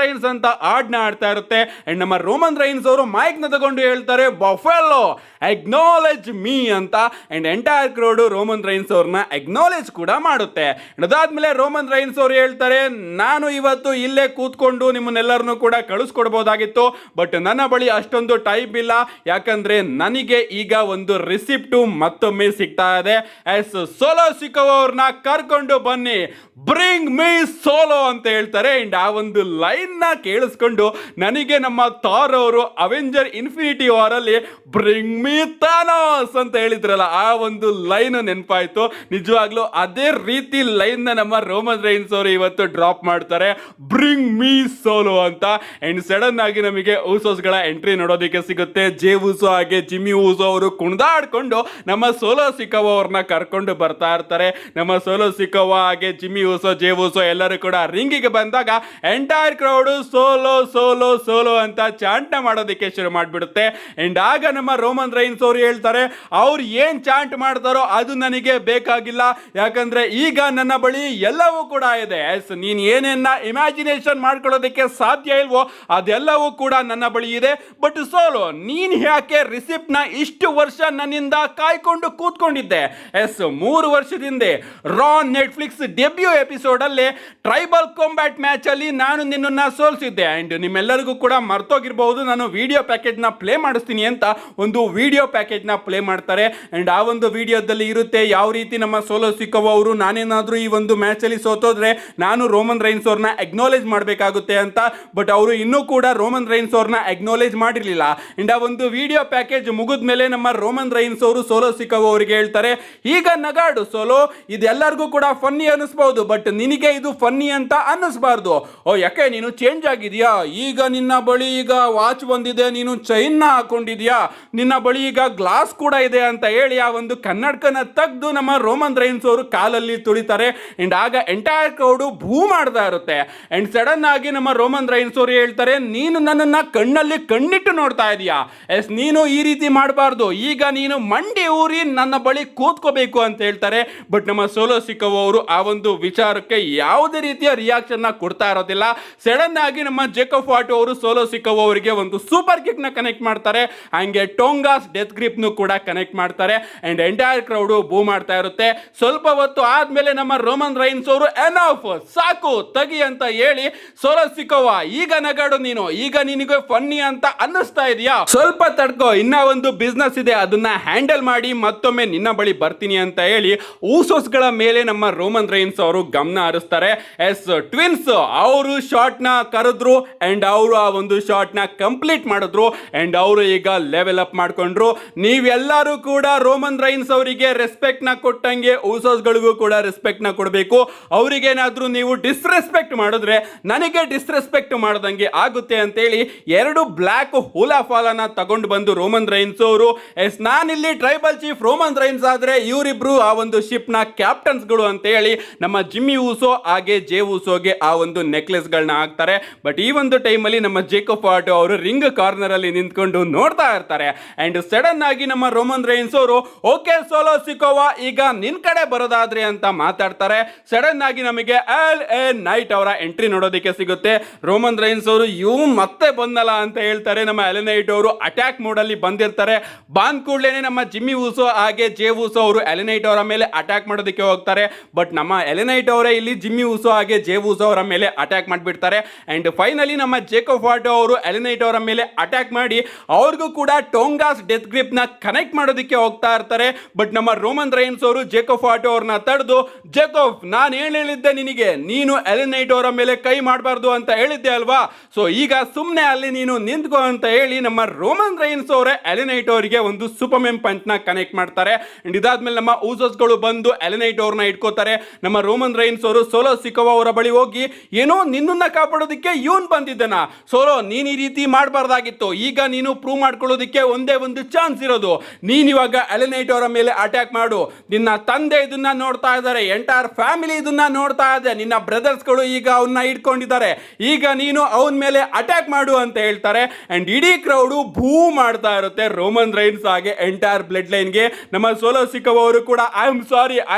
ರೈನ್ಸ್ ಅಂತ ಆಡ್ನ ಆಡ್ತಾ ಇರುತ್ತೆ. ಅಂಡ್ ನಮ್ಮ ರೋಮನ್ ರೈನ್ಸ್ ಅವರು ಮೈಕ್ ನ ತಗೊಂಡು ಹೇಳ್ತಾರೆ, ಬಫೆಲೋ ಅಕ್ನಾಲೆಜ್ ಮೀ ಅಂತ. And entire crowd Roman Reigns ಅವ್ರನ್ನ ಅಕ್ನಾಲೆಜ್ ಕೂಡ ಮಾಡುತ್ತೆ. ಅದಾದ್ಮೇಲೆ ರೋಮನ್ ರೈನ್ಸ್ ಅವರು ಹೇಳ್ತಾರೆ, ನಾನು ಇವತ್ತು ಇಲ್ಲೇ ಕೂತ್ಕೊಂಡು ನಿಮ್ಮನ್ನೆಲ್ಲರನ್ನು ಕೂಡ ಕಳಿಸ್ಕೊಡ್ಬೋದಾಗಿತ್ತು, ಬಟ್ ನನ್ನ ಬಳಿ ಅಷ್ಟೊಂದು ಟೈಪ್ ಇಲ್ಲ, ಯಾಕಂದ್ರೆ ನನಗೆ ಈಗ ಒಂದು ರಿಸಿಪ್ಟು ಮತ್ತೊಮ್ಮೆ ಸಿಗ್ತಾ ಇದೆ. ಸೋಲೋ ಸಿಕೋವಾ ಅವ್ರನ್ನ ಕರ್ಕೊಂಡು ಬನ್ನಿ, ಬ್ರಿಂಗ್ ಮೀ ಸೋಲೋ ಅಂತ ಹೇಳ್ತಾರೆ. ಅಂಡ್ ಆ ಒಂದು ಲೈನ್ ನ ಕೇಳಿಸ್ಕೊಂಡು ನನಗೆ ನಮ್ಮ ಥಾರ್ ಅವರು ಅವೆಂಜರ್ ಇನ್ಫಿನಿಟಿ ವಾರ್ ಅಲ್ಲಿ ಬ್ರಿಂಗ್ ಮೀ ಥಾನೋಸ್ ಅಂತ ಹೇಳಿದ್ರಲ್ಲ, ಆ ಒಂದು ಲೈನ್ ನೆನಪಾಯ್ತು. ನಿಜವಾಗ್ಲೂ ಅದೇ ರೀತಿ ಲೈನ್ ನಮ್ಮ ರೋಮನ್ ರೈನ್ಸ್ ಅವರು ಇವತ್ತು ಡ್ರಾಪ್ ಮಾಡ್ತಾರೆ, ಬ್ರಿಂಗ್ ಮೀ ಸೋಲೋ ಅಂತ. ಅಂಡ್ ಸಡನ್ ಆಗಿ ನಮಗೆ ಊಸೋಸ್ ಗಳ ಎಂಟ್ರಿ ನೋಡೋದಕ್ಕೆ ಸಿಗುತ್ತೆ. ಜೇ ಊಸೋ ಹಾಗೆ ಜಿಮ್ಮಿ ಊಸೋ ಅವರು ಕುಣಿದಾಡ್ಕೊಂಡು ನಮ್ಮ ಸೋಲೋ ಸಿಕೋವಾ ಅವ್ರನ್ನ ಕರ್ಕೊಂಡು ಬರ್ತಾ ಇರ್ತಾರೆ. ನಮ್ಮ ಸೋಲೋ ಸಿಕೋವಾ ಹಾಗೆ ಜಿಮ್ಮಿ ಊಸೋ, ಜೇ ಊಸೋ ಎಲ್ಲರೂ ಕೂಡ ರಿಂಗಿಗೆ ಬಂದಾಗ entire crowd solo solo solo ಅಂತ ಚಾಂಟ್ ಮಾಡೋದಕ್ಕೆ ಶುರು ಮಾಡ್ಬಿಡುತ್ತೆ. ಅಂಡ್ ಆಗ ನಮ್ಮ ರೋಮನ್ ರೈನ್ಸ್ ಅವರು ಹೇಳ್ತಾರೆ, ಅವ್ರು ಏನ್ ಚಾಂಟ್ ಮಾಡ್ತಾರೋ ಅದು ನನಗೆ ಬೇಕಾಗಿಲ್ಲ, ಯಾಕಂದ್ರೆ ಈಗ ನನ್ನ ಬಳಿ ಎಲ್ಲವೂ ಕೂಡ ಇದೆ. ನೀನ್ ಏನೇನ ಇಮ್ಯಾಜಿನೇಷನ್ ಮಾಡ್ಕೊಳ್ಳೋದಕ್ಕೆ ಸಾಧ್ಯ ಇಲ್ವೋ ಅದೆಲ್ಲವೂ ಕೂಡ ನನ್ನ ಬಳಿ ಇದೆ. ಬಟ್ ಸೋಲೋ, ನೀನ್ ಯಾಕೆ ರಿಸಿಪ್ಟ್ ನ ಇಷ್ಟು ವರ್ಷ ನನ್ನಿಂದ ಕಾಯ್ಕೊಂಡು ಕೂತ್ಕೊಂಡಿದ್ದೆ? 3 ವರ್ಷದಿಂದ ರಾ ನೆಟ್ಫ್ಲಿಕ್ಸ್ ಡೆಬ್ಯೂ ಎಪಿಸೋಡ್ ಅಲ್ಲಿ ಟ್ರೈಬಲ್ ಕಾಂಬ್ಯಾಟ್ ಮ್ಯಾಚ್ ಅಲ್ಲಿ ನಾನು ನಿನ್ನನ್ನ ಸೋಲಿಸಿದ್ದೆ. ಅಂಡ್ ನಿಮ್ಮೆಲ್ಲರಿಗೂ ಕೂಡ ಮರ್ತೋಗಿರಬಹುದು, ನಾನು ವಿಡಿಯೋ ಪ್ಯಾಕೇಜ್ ನ ಪ್ಲೇ ಮಾಡಿಸ್ತೀನಿ ಅಂತ ಒಂದು ವಿಡಿಯೋ ಪ್ಯಾಕೇಜ್ ನ ಪ್ಲೇ ಮಾಡ್ತಾರೆ. ಅಂಡ್ ಆ ಒಂದು ವಿಡಿಯೋದಲ್ಲಿ ಇರುತ್ತೆ ಯಾವ ರೀತಿ ನಮ್ಮ ಸೋಲೋ ಸಿಕೋವಾ ಅವರು ನಾನೇನಾದ್ರೂ ಈ ಒಂದು ಮ್ಯಾಚ್ ಅಲ್ಲಿ ಸೋತೋದ್ರೆ ನಾನು ರೋಮನ್ ರೈನ್ಸ್ ಅವ್ರನ್ನ ಅಕ್ನಾಲೇಜ್ ಮಾಡಬೇಕಾಗುತ್ತೆ ಅಂತ. ಬಟ್ ಅವರು ಇನ್ನೂ ಕೂಡ ರೋಮನ್ ರೈನ್ಸ್ ಅವ್ರನ್ನ ಅಕ್ನಾಲೇಜ್ ಮಾಡಿರ್ಲಿಲ್ಲ. ಅಂಡ್ ಆ ಒಂದು ವಿಡಿಯೋ ಪ್ಯಾಕೇಜ್ ಮುಗಿದ ಮೇಲೆ ನಮ್ಮ ರೋಮನ್ ರೈನ್ಸ್ ಅವರು ಸೋಲೋ ಸಿಕೋವಾ ಅವರಿಗೆ ಹೇಳ್ತಾರೆ, ಈಗ ನಗಾಡು ಸೋಲೋ, ಇದೆಲ್ಲರಿಗೂ ಕೂಡ ಫನ್ನಿ ಅನಿಸ್ಬಹುದು, ಬಟ್ ನಿನಗೆ ಇದು ಫನ್ನಿ ಅಂತ ಅನ್ನಿಸ್ಬಾರ್ದು. ಯಾಕೆ ನೀನು ಚೇಂಜ್ ಆಗಿದ್ಯಾ? ಈಗ ನಿನ್ನ ಬಳಿ ಈಗ ವಾಚ್ ಬಂದಿದೆ, ನೀನು ಚೈನ್ ನ ಹಾಕೊಂಡಿದ್ಯಾ, ನಿನ್ನ ಬಳಿ ಈಗ ಗ್ಲಾಸ್ ಕೂಡ ಇದೆ ಅಂತ ಹೇಳಿ ಆ ಒಂದು ಕನ್ನಡಕನ ತೆಗೆದು ನಮ್ಮ ರೋಮನ್ ರೈನ್ಸ್ ಅವರು ಕಾಲಲ್ಲಿ ತುಳಿತಾರೆ. ಅಂಡ್ ಆಗ ಎಂಟೈರ್ ಕ್ರೌಡ್ ಭೂ ಮಾಡ್ತಾ ಇರುತ್ತೆ. ಅಂಡ್ ಸಡನ್ ಆಗಿ ನಮ್ಮ ರೋಮನ್ ರೈನ್ಸ್ ಅವರು ಹೇಳ್ತಾರೆ, ನೀನು ನನ್ನನ್ನ ಕಣ್ಣಲ್ಲಿ ಕಣ್ಣಿಟ್ಟು ನೋಡ್ತಾ ಇದೀಯಾ, ನೀನು ಈ ರೀತಿ ಮಾಡಬಾರ್ದು, ಈಗ ನೀನು ಮಂಡಿ ಊರಿ ನನ್ನ ಬಳಿ ಕೂತ್ಕೋಬೇಕು ಅಂತ ಹೇಳ್ತಾರೆ. ಬಟ್ ನಮ್ಮ ಸೋಲೋ ಸಿಕೋವಾ ಅವರು ಆ ಒಂದು ವಿಚಾರಕ್ಕೆ ಯಾವುದೇ ರೀತಿಯ ರಿಯಾಕ್ಷನ್ ನ ಕೊಡ್ತಾ ಇರೋದಿಲ್ಲ. ಸಡನ್ ಆಗಿ ನಮ್ಮ ಜೇಕಬ್ ವಾರ್ಡಿಯೋ ಅವರು ಸೋಲೋ ಸಿಕೋವಾ ಅವರಿಗೆ ಒಂದು ಸೂಪರ್ ಕಿಕ್ ನ ಕನೆಕ್ಟ್ ಮಾಡ್ತಾರೆ. ಹಂಗೆ ಟೋಂಗಾಸ್ ಡೆತ್ ಗ್ರಿಪ್ ನು ಕೂಡ ಕನೆಕ್ಟ್ ಮಾಡ್ತಾರೆ. ಅಂಡ್ ಎಂಟೈರ್ ಕ್ರೌಡ್ ಬೂ ಮಾಡ್ತಾ ಇರುತ್ತೆ. ಸ್ವಲ್ಪ ಹೊತ್ತು ಆದ್ಮೇಲೆ ನಮ್ಮ ರೋಮನ್ ರೈನ್ಸ್ ಅವರು ಎನಫ್, ಸಾಕು ತಗಿ ಅಂತ ಹೇಳಿ, ಸೋಲೋ ಸಿಕೋವಾ ಈಗ ನಗಾಡು ನೀನು, ಈಗ ನಿನಗೆ ಫನ್ನಿ ಅಂತ ಅನ್ನಿಸ್ತಾ ಇದೆಯಾ, ಸ್ವಲ್ಪ ತಡ್ಕೋ, ಇನ್ನ ಒಂದು ಬಿಸ್ನೆಸ್ ಇದೆ ಅದನ್ನ ಹ್ಯಾಂಡಲ್ ಮಾಡಿ ಮತ್ತೊಮ್ಮೆ ನಿನ್ನ ಬಳಿ ಬರ್ತೀನಿ ಬನ್ನಿ ಅಂತ ಹೇಳಿ ಊಸೋಸ್ಗಳ ಮೇಲೆ ನಮ್ಮ ರೋಮನ್ ರೈನ್ಸ್ ಅವರು ಗಮನ ಹರಿಸ್ತಾರೆ. ಎಸ್, ಟ್ವಿನ್ಸ್ ಅವರು ಶಾಟ್ ನ ಕರೆದ್ರು ಅಂಡ್ ಅವರು ಆ ಒಂದು ಶಾಟ್ ನ ಕಂಪ್ಲೀಟ್ ಮಾಡಿದ್ರು ಅಂಡ್ ಅವರು ಈಗ ಲೆವೆಲ್ ಅಪ್ ಮಾಡ್ಕೊಂಡ್ರು. ನೀವೆಲ್ಲರೂ ಕೂಡ ರೋಮನ್ ರೈನ್ಸ್ ಅವರಿಗೆ ರೆಸ್ಪೆಕ್ಟ್ ನ ಕೊಟ್ಟಂಗೆ ಊಸೋಸ್ಗಳಿಗೂ ಕೂಡ ರೆಸ್ಪೆಕ್ಟ್ ನ ಕೊಡಬೇಕು. ಅವರಿಗೇನಾದ್ರೂ ನೀವು ಡಿಸ್ರೆಸ್ಪೆಕ್ಟ್ ಮಾಡಿದ್ರೆ ನನಗೆ ಡಿಸ್ರೆಸ್ಪೆಕ್ಟ್ ಮಾಡ್ದಂಗೆ ಆಗುತ್ತೆ ಅಂತೇಳಿ 2 ಬ್ಲ್ಯಾಕ್ ಹುಲಾಫಾಲನ ತಗೊಂಡು ಬಂದು ರೋಮನ್ ರೈನ್ಸ್ ಅವರು, ಎಸ್ ನಾನಿಲ್ಲಿ ಟ್ರೈಬಲ್ ಚೀಫ್ ರೋಮನ್ ರೈನ್ಸ್ ಆದ್ರೆ ಇವರಿಬ್ರು ಆ ಒಂದು ಶಿಪ್ ನ ಕ್ಯಾಪ್ಟನ್ಸ್ ಗಳು ಅಂತ ಹೇಳಿ ನಮ್ಮ ಜಿಮ್ಮಿ ಊಸೋ ಹಾಗೆ ಜೇ ಊಸೋಗೆ ಆ ಒಂದು ನೆಕ್ಲೆಸ್ ಗಳನ್ನ ಹಾಕ್ತಾರೆ. ಬಟ್ ಈ ಒಂದು ಟೈಮ್ ಅಲ್ಲಿ ನಮ್ಮ ಜೇಕೋಬ್ ಆಟೋ ಅವರು ರಿಂಗ್ ಕಾರ್ನರ್ ಅಲ್ಲಿ ನಿಂತ್ಕೊಂಡು ನೋಡ್ತಾ ಇರ್ತಾರೆ ಅಂಡ್ ಸಡನ್ ಆಗಿ ನಮ್ಮ ರೋಮನ್ ರೈನ್ಸ್ ಅವರು ಓಕೆ ಸೋಲೋ ಸಿಕೋವಾ ಈಗ ನಿನ್ ಕಡೆ ಬರೋದಾದ್ರೆ ಅಂತ ಮಾತಾಡ್ತಾರೆ. ಸಡನ್ ಆಗಿ ನಮಗೆ LA ನೈಟ್ ಅವರ ಎಂಟ್ರಿ ನೋಡೋದಕ್ಕೆ ಸಿಗುತ್ತೆ. ರೋಮನ್ ರೈನ್ಸ್ ಅವರು ಇವ್ ಮತ್ತೆ ಬಂದಲ್ಲ ಅಂತ ಹೇಳ್ತಾರೆ. ನಮ್ಮ LA ನೈಟ್ ಅವರು ಅಟ್ಯಾಕ್ ಮೋಡ್ ಅಲ್ಲಿ ಬಂದಿರ್ತಾರೆ. ಬಂದ್ ಕೂಡಲೇ ನಮ್ಮ ಜಿಮ್ಮಿ ಊಸೋ ಹಾಗೆ ಜೇ ಊಸೋ ಅವರು LA ನೈಟ್ ಅವರ ಮೇಲೆ ಅಟ್ಯಾಕ್ ಮಾಡೋದಕ್ಕೆ ಹೋಗ್ತಾರೆ. ಬಟ್ ನಮ್ಮ LA ನೈಟ್ ಅವರೇ ಇಲ್ಲಿ ಜಿಮ್ಮಿ ಊಸೋ ಹಾಗೆ ಜೇ ಊಸೋ ಅವರ ಮೇಲೆ ಅಟ್ಯಾಕ್ ಮಾಡಿಬಿಡ್ತಾರೆ ಅಂಡ್ ಫೈನಲಿ ನಮ್ಮ ಜೇಕೋಬ್ ಆಟೋ ಅವರು LA ನೈಟ್ ಅವರ ಮೇಲೆ ಅಟ್ಯಾಕ್ ಮಾಡಿ ಅವ್ರಿಗೂ ಕೂಡ ಟೋಂಗಾಸ್ ಡೆತ್ ಗ್ರಿಪ್ ನ ಕನೆಕ್ಟ್ ಮಾಡೋದಕ್ಕೆ ಹೋಗ್ತಾ ಇರ್ತಾರೆ. ಬಟ್ ನಮ್ಮ ರೋಮನ್ ರೈನ್ಸ್ ಅವರು ಜೇಕೋಬ್ ಆಟೋ ಅವ್ರನ್ನ ತಡೆದು, ಜೇಕೋಬ್ ನಾನು ಹೇಳಿದ್ದೆ ನಿನಗೆ, ನೀನು LA ನೈಟ್ ಅವರ ಮೇಲೆ ಕೈ ಮಾಡಬಾರ್ದು ಅಂತ ಹೇಳಿದ್ದೆ ಅಲ್ವಾ, ಸೊ ಈಗ ಸುಮ್ಮನೆ ಅಲ್ಲಿ ನೀನು ನಿಂತ್ಕೋ ಅಂತ ಹೇಳಿ ನಮ್ಮ ರೋಮನ್ ರೈನ್ಸ್ ಅವರೇ LA ನೈಟ್ ಅವರಿಗೆ ಒಂದು ಸೂಪರ್ಮೆನ್ ಪಂಚ್ ನ ಕನೆಕ್ಟ್ ಮಾಡ್ತಾರೆ. ಅಂಡ್ ಇದಾದ್ಮೇಲೆ ನಮ್ಮ ಊಸೋಸ್ಗಳು ಬಂದು LA ನೈಟ್ ಅವ್ರನ್ನ ಇಟ್ಕೋತಾರೆ. ನಮ್ಮ ರೋಮನ್ ರೈನ್ಸ್ ಅವರು ಸೋಲೋ ಸಿಕೋವಾ ಅವರ ಬಳಿ ಹೋಗಿ, ಏನೋ ನಿನ್ನನ್ನ ಕಾಪಾಡೋದಕ್ಕೆ ಇವನ್ ಬಂದಿದ್ದನ, ಸೋಲೋ ನೀನ್ ಈ ರೀತಿ ಮಾಡಬಾರ್ದಾಗಿತ್ತು, ಈಗ ನೀನು ಪ್ರೂವ್ ಮಾಡ್ಕೊಳ್ಳೋದಕ್ಕೆ ಒಂದೇ ಒಂದು ಚಾನ್ಸ್ ಇರೋದು, ನೀನ್ ಇವಾಗ LA ನೈಟ್ ಅವರ ಮೇಲೆ ಅಟ್ಯಾಕ್ ಮಾಡು. ನಿನ್ನ ತಂದೆ ಇದನ್ನ ನೋಡ್ತಾ ಇದ್ದಾರೆ, ಎಂಟೈರ್ ಫ್ಯಾಮಿಲಿ ಇದನ್ನ ನೋಡ್ತಾ ಇದೆ, ನಿನ್ನ ಬ್ರದರ್ಸ್ ಗಳು ಈಗ ಅವನ್ನ ಇಟ್ಕೊಂಡಿದ್ದಾರೆ, ಈಗ ನೀನು ಅವನ ಮೇಲೆ ಅಟ್ಯಾಕ್ ಮಾಡು ಅಂತ ಹೇಳ್ತಾರೆ. ಅಂಡ್ ಇಡೀ ಕ್ರೌಡ್ ಭೂ ಮಾಡ್ತಾ ಇರುತ್ತೆ ರೋಮನ್ ರೈನ್ಸ್ ಹಾಗೆ ಎಂಟೈರ್ ಬ್ಲಡ್ ಲೈನ್ಗೆ. ನಮ್ಮ ಸೋಲೋ ಸಿಕೋವಾ ಅವರು ಕೂಡ ಐ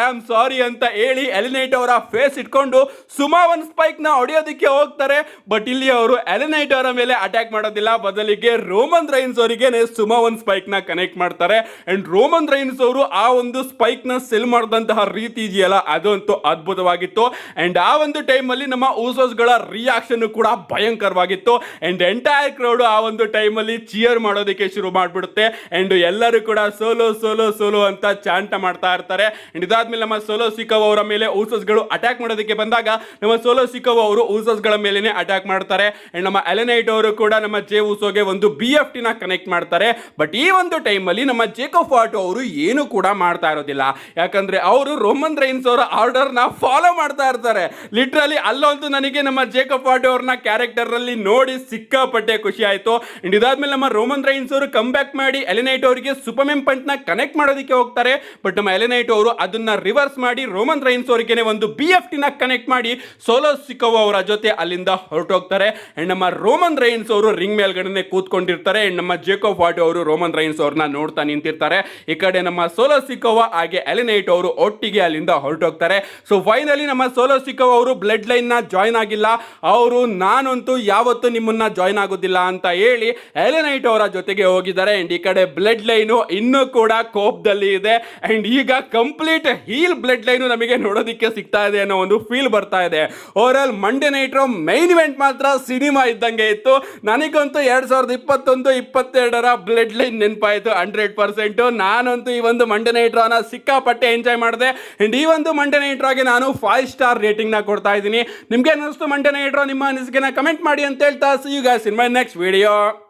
ಆಮ್ ಸಾರಿ ಅಂತ ಹೇಳಿ LA ನೈಟ್ ಅವರ ಫೇಸ್ ಇಟ್ಕೊಂಡು ಸುಮಾವನ್ ಸ್ಪೈಕ್ ನ ಹೊಡೆಯೋದಕ್ಕೆ ಹೋಗ್ತಾರೆ. ಬಟ್ ಇಲ್ಲಿ ಅವರು LA ನೈಟ್ ಅವರ ಮೇಲೆ ಅಟ್ಯಾಕ್ ಮಾಡೋದಿಲ್ಲ, ಬದಲಿಗೆ ರೋಮನ್ ರೈನ್ಸ್ ಅವರಿಗೆ ಸುಮಾವನ್ ಸ್ಪೈಕ್ ನ ಕನೆಕ್ಟ್ ಮಾಡ್ತಾರೆ. ಅಂಡ್ ರೋಮನ್ ರೈನ್ಸ್ ಅವರು ಆ ಒಂದು ಸ್ಪೈಕ್ ನ ಸೆಲ್ ಮಾಡಿದಂತಹ ರೀತಿ ಇದೆಯಲ್ಲ, ಅದಂತೂ ಅದ್ಭುತವಾಗಿತ್ತು. ಅಂಡ್ ಆ ಒಂದು ಟೈಮ್ ಅಲ್ಲಿ ನಮ್ಮ ಊಸೋಸ್ಗಳ ರಿಯಾಕ್ಷನ್ ಕೂಡ ಭಯಂಕರವಾಗಿತ್ತು. ಅಂಡ್ ಎಂಟೈರ್ ಕ್ರೌಡ್ ಆ ಒಂದು ಟೈಮ್ ಅಲ್ಲಿ ಚಿಯರ್ ಮಾಡೋದಕ್ಕೆ ಶುರು ಮಾಡ್ಬಿಡುತ್ತೆ. ಅಂಡ್ ಎಲ್ಲರೂ ಕೂಡ ಸೋಲೋ ಸೋಲೋ ಸೋಲೋ ಅಂತ ಚಾಂಟ ಮಾಡ್ತಾ ಇರ್ತಾರೆ. ಅಂಡ್ ಇದಾದ್ಮೇಲೆ ನಮ್ಮ ಸೋಲೋ ಸಿಕೋವಾ ಅವರ ಮೇಲೆ ಊಸೋಸ್ಗಳು ಅಟ್ಯಾಕ್ ಮಾಡೋದಕ್ಕೆ ಬಂದಾಗ ನಮ್ಮ ಸೋಲೋ ಸಿಕೋವಾ ಅವರು ಊಸೋಸ್ಗಳ ಮೇಲೆನೆ ಅಟ್ಯಾಕ್ ಮಾಡ್ತಾರೆ. ಅಂಡ್ ನಮ್ಮ LA ನೈಟ್ ಅವರು ಕೂಡ ನಮ್ಮ ಜೇ ಊಸೋಗೆ ಒಂದು BFT ನ ಕನೆಕ್ಟ್ ಮಾಡ್ತಾರೆ. ಬಟ್ ಈ ಒಂದು ಟೈಮ್ ಅಲ್ಲಿ ನಮ್ಮ ಜೇಕೋಬ್ ಆಟೋ ಅವರು ಏನು ಕೂಡ ಮಾಡ್ತಾ ಇರೋದಿಲ್ಲ, ಯಾಕಂದ್ರೆ ಅವರು ರೋಮನ್ ರೈನ್ಸ್ ಅವರ ಆರ್ಡರ್ ನ ಫಾಲೋ ಮಾಡ್ತಾ ಇರ್ತಾರೆ. ಲಿಟ್ರಲಿ ಅಲ್ಲಂತೂ ನನಗೆ ನಮ್ಮ ಜೇಕೋಬ್ ಆಟೋ ಅವ್ರನ್ನ ಕ್ಯಾರೆಕ್ಟರ್ ಅಲ್ಲಿ ನೋಡಿ ಸಿಕ್ಕಾಪಟ್ಟೆ ಖುಷಿ ಆಯ್ತು. ಅಂಡ್ ಇದಾದ್ಮೇಲೆ ನಮ್ಮ ರೋಮನ್ ರೈನ್ಸ್ ಅವರು ಕಮ್ ಬ್ಯಾಕ್ ಮಾಡಿ LA ನೈಟ್ ಅವರಿಗೆ ಸೂಪರ್ಮೆನ್ ಪಂಚ್ ನ ಕನೆಕ್ಟ್ ಮಾಡೋದಕ್ಕೆ ಹೋಗ್ತಾರೆ. ಬಟ್ ನಮ್ಮ LA ನೈಟ್ ಅವರು ಅದನ್ನ ರಿವರ್ಸ್ ಮಾಡಿ ರೋಮನ್ ರೈನ್ಸ್ ಅವರಿಗೆ ಒಂದು BFT ನ ಕನೆಕ್ಟ್ ಮಾಡಿ ಸೋಲೋ ಸಿಕೋವಾ ಅವರ ಜೊತೆ ಅಲ್ಲಿಂದ ಹೊರಟೋಗ್ತಾರೆ. ಅಂಡ್ ನಮ್ಮ ರೋಮನ್ ರೈನ್ಸ್ ಅವರು ರಿಂಗ್ ಮೇಲ್ಗಡೆ ಕೂತ್ಕೊಂಡಿರ್ತಾರೆ. ಅಂಡ್ ನಮ್ಮ ಜೇಕೋಬ್ ಆಟೋ ಅವರು ರೋಮನ್ ರೈನ್ಸ್ ಅವ್ರನ್ನ ನೋಡ್ತಾ ನಿಂತಿರ್ತಾರೆ. ಈ ಕಡೆ ನಮ್ಮ ಸೋಲೋ ಸಿಕೋವಾ ಹಾಗೆ LA ನೈಟ್ ಅವರು ಒಟ್ಟಿಗೆ ಅಲ್ಲಿಂದ ಹೊರಟೋಗ್ತಾರೆ. ಸೊ ಫೈನಲಿ ನಮ್ಮ ಸೋಲೋ ಸಿಕೋವಾ ಅವರು ಬ್ಲಡ್ ಲೈನ್ ನ ಜಾಯ್ನ್ ಆಗಿಲ್ಲ, ಅವರು ನಾನಂತೂ ಯಾವತ್ತೂ ನಿಮ್ಮನ್ನ ಜಾಯ್ನ್ ಆಗೋದಿಲ್ಲ ಅಂತ ಹೇಳಿ LA ನೈಟ್ ಅವರ ಜೊತೆಗೆ ಹೋಗಿದ್ದಾರೆ. ಅಂಡ್ ಈ ಕಡೆ ಬ್ಲಡ್ ಲೈನು ಇನ್ನೂ ಕೂಡ ಕೋಪದಲ್ಲಿ ಇದೆ. ಅಂಡ್ ಈಗ ಕಂಪ್ಲೀಟ್ ಹೀಲ್ ಬ್ಲಡ್ ಲೈನು ನಮಗೆ ನೋಡೋದಕ್ಕೆ ಸಿಗ್ತಾ ಇದೆ ಅನ್ನೋ ಒಂದು ಫೀಲ್ ಬರ್ತಾ ಇದೆ. Over all Monday night main event ಮಾತ್ರ ಸಿನಿಮಾ ಇದ್ದಂಗೆ ಇತ್ತು. ನನಗಂತೂ 2021-22 ಬ್ಲಡ್ ಲೈನ್ ನೆನಪಾಯಿತು 100%. ನಾನಂತೂ ಈ ಒಂದು ಮಂಡೇ ನೈಟ್ ನ ಸಿಕ್ಕಾಪಟ್ಟೆ ಎಂಜಾಯ್ ಮಾಡಿದೆ. ಅಂಡ್ ಈ ಒಂದು ಮಂಡೇ ನೈಟ್ ಗೆ ನಾನು 5 ಸ್ಟಾರ್ ರೇಟಿಂಗ್ ನ ಕೊಡ್ತಾ ಇದ್ದೀನಿ. ನಿಮ್ಗೆ ಅನಿಸ್ತು ಮಂಡೇ ನೈಟ್ ನಿಮ್ಮ ಅನಿಸಿಕೆನ ಕಮೆಂಟ್ ಮಾಡಿ ಅಂತ ಹೇಳ್ತಾ, see you guys in my next video.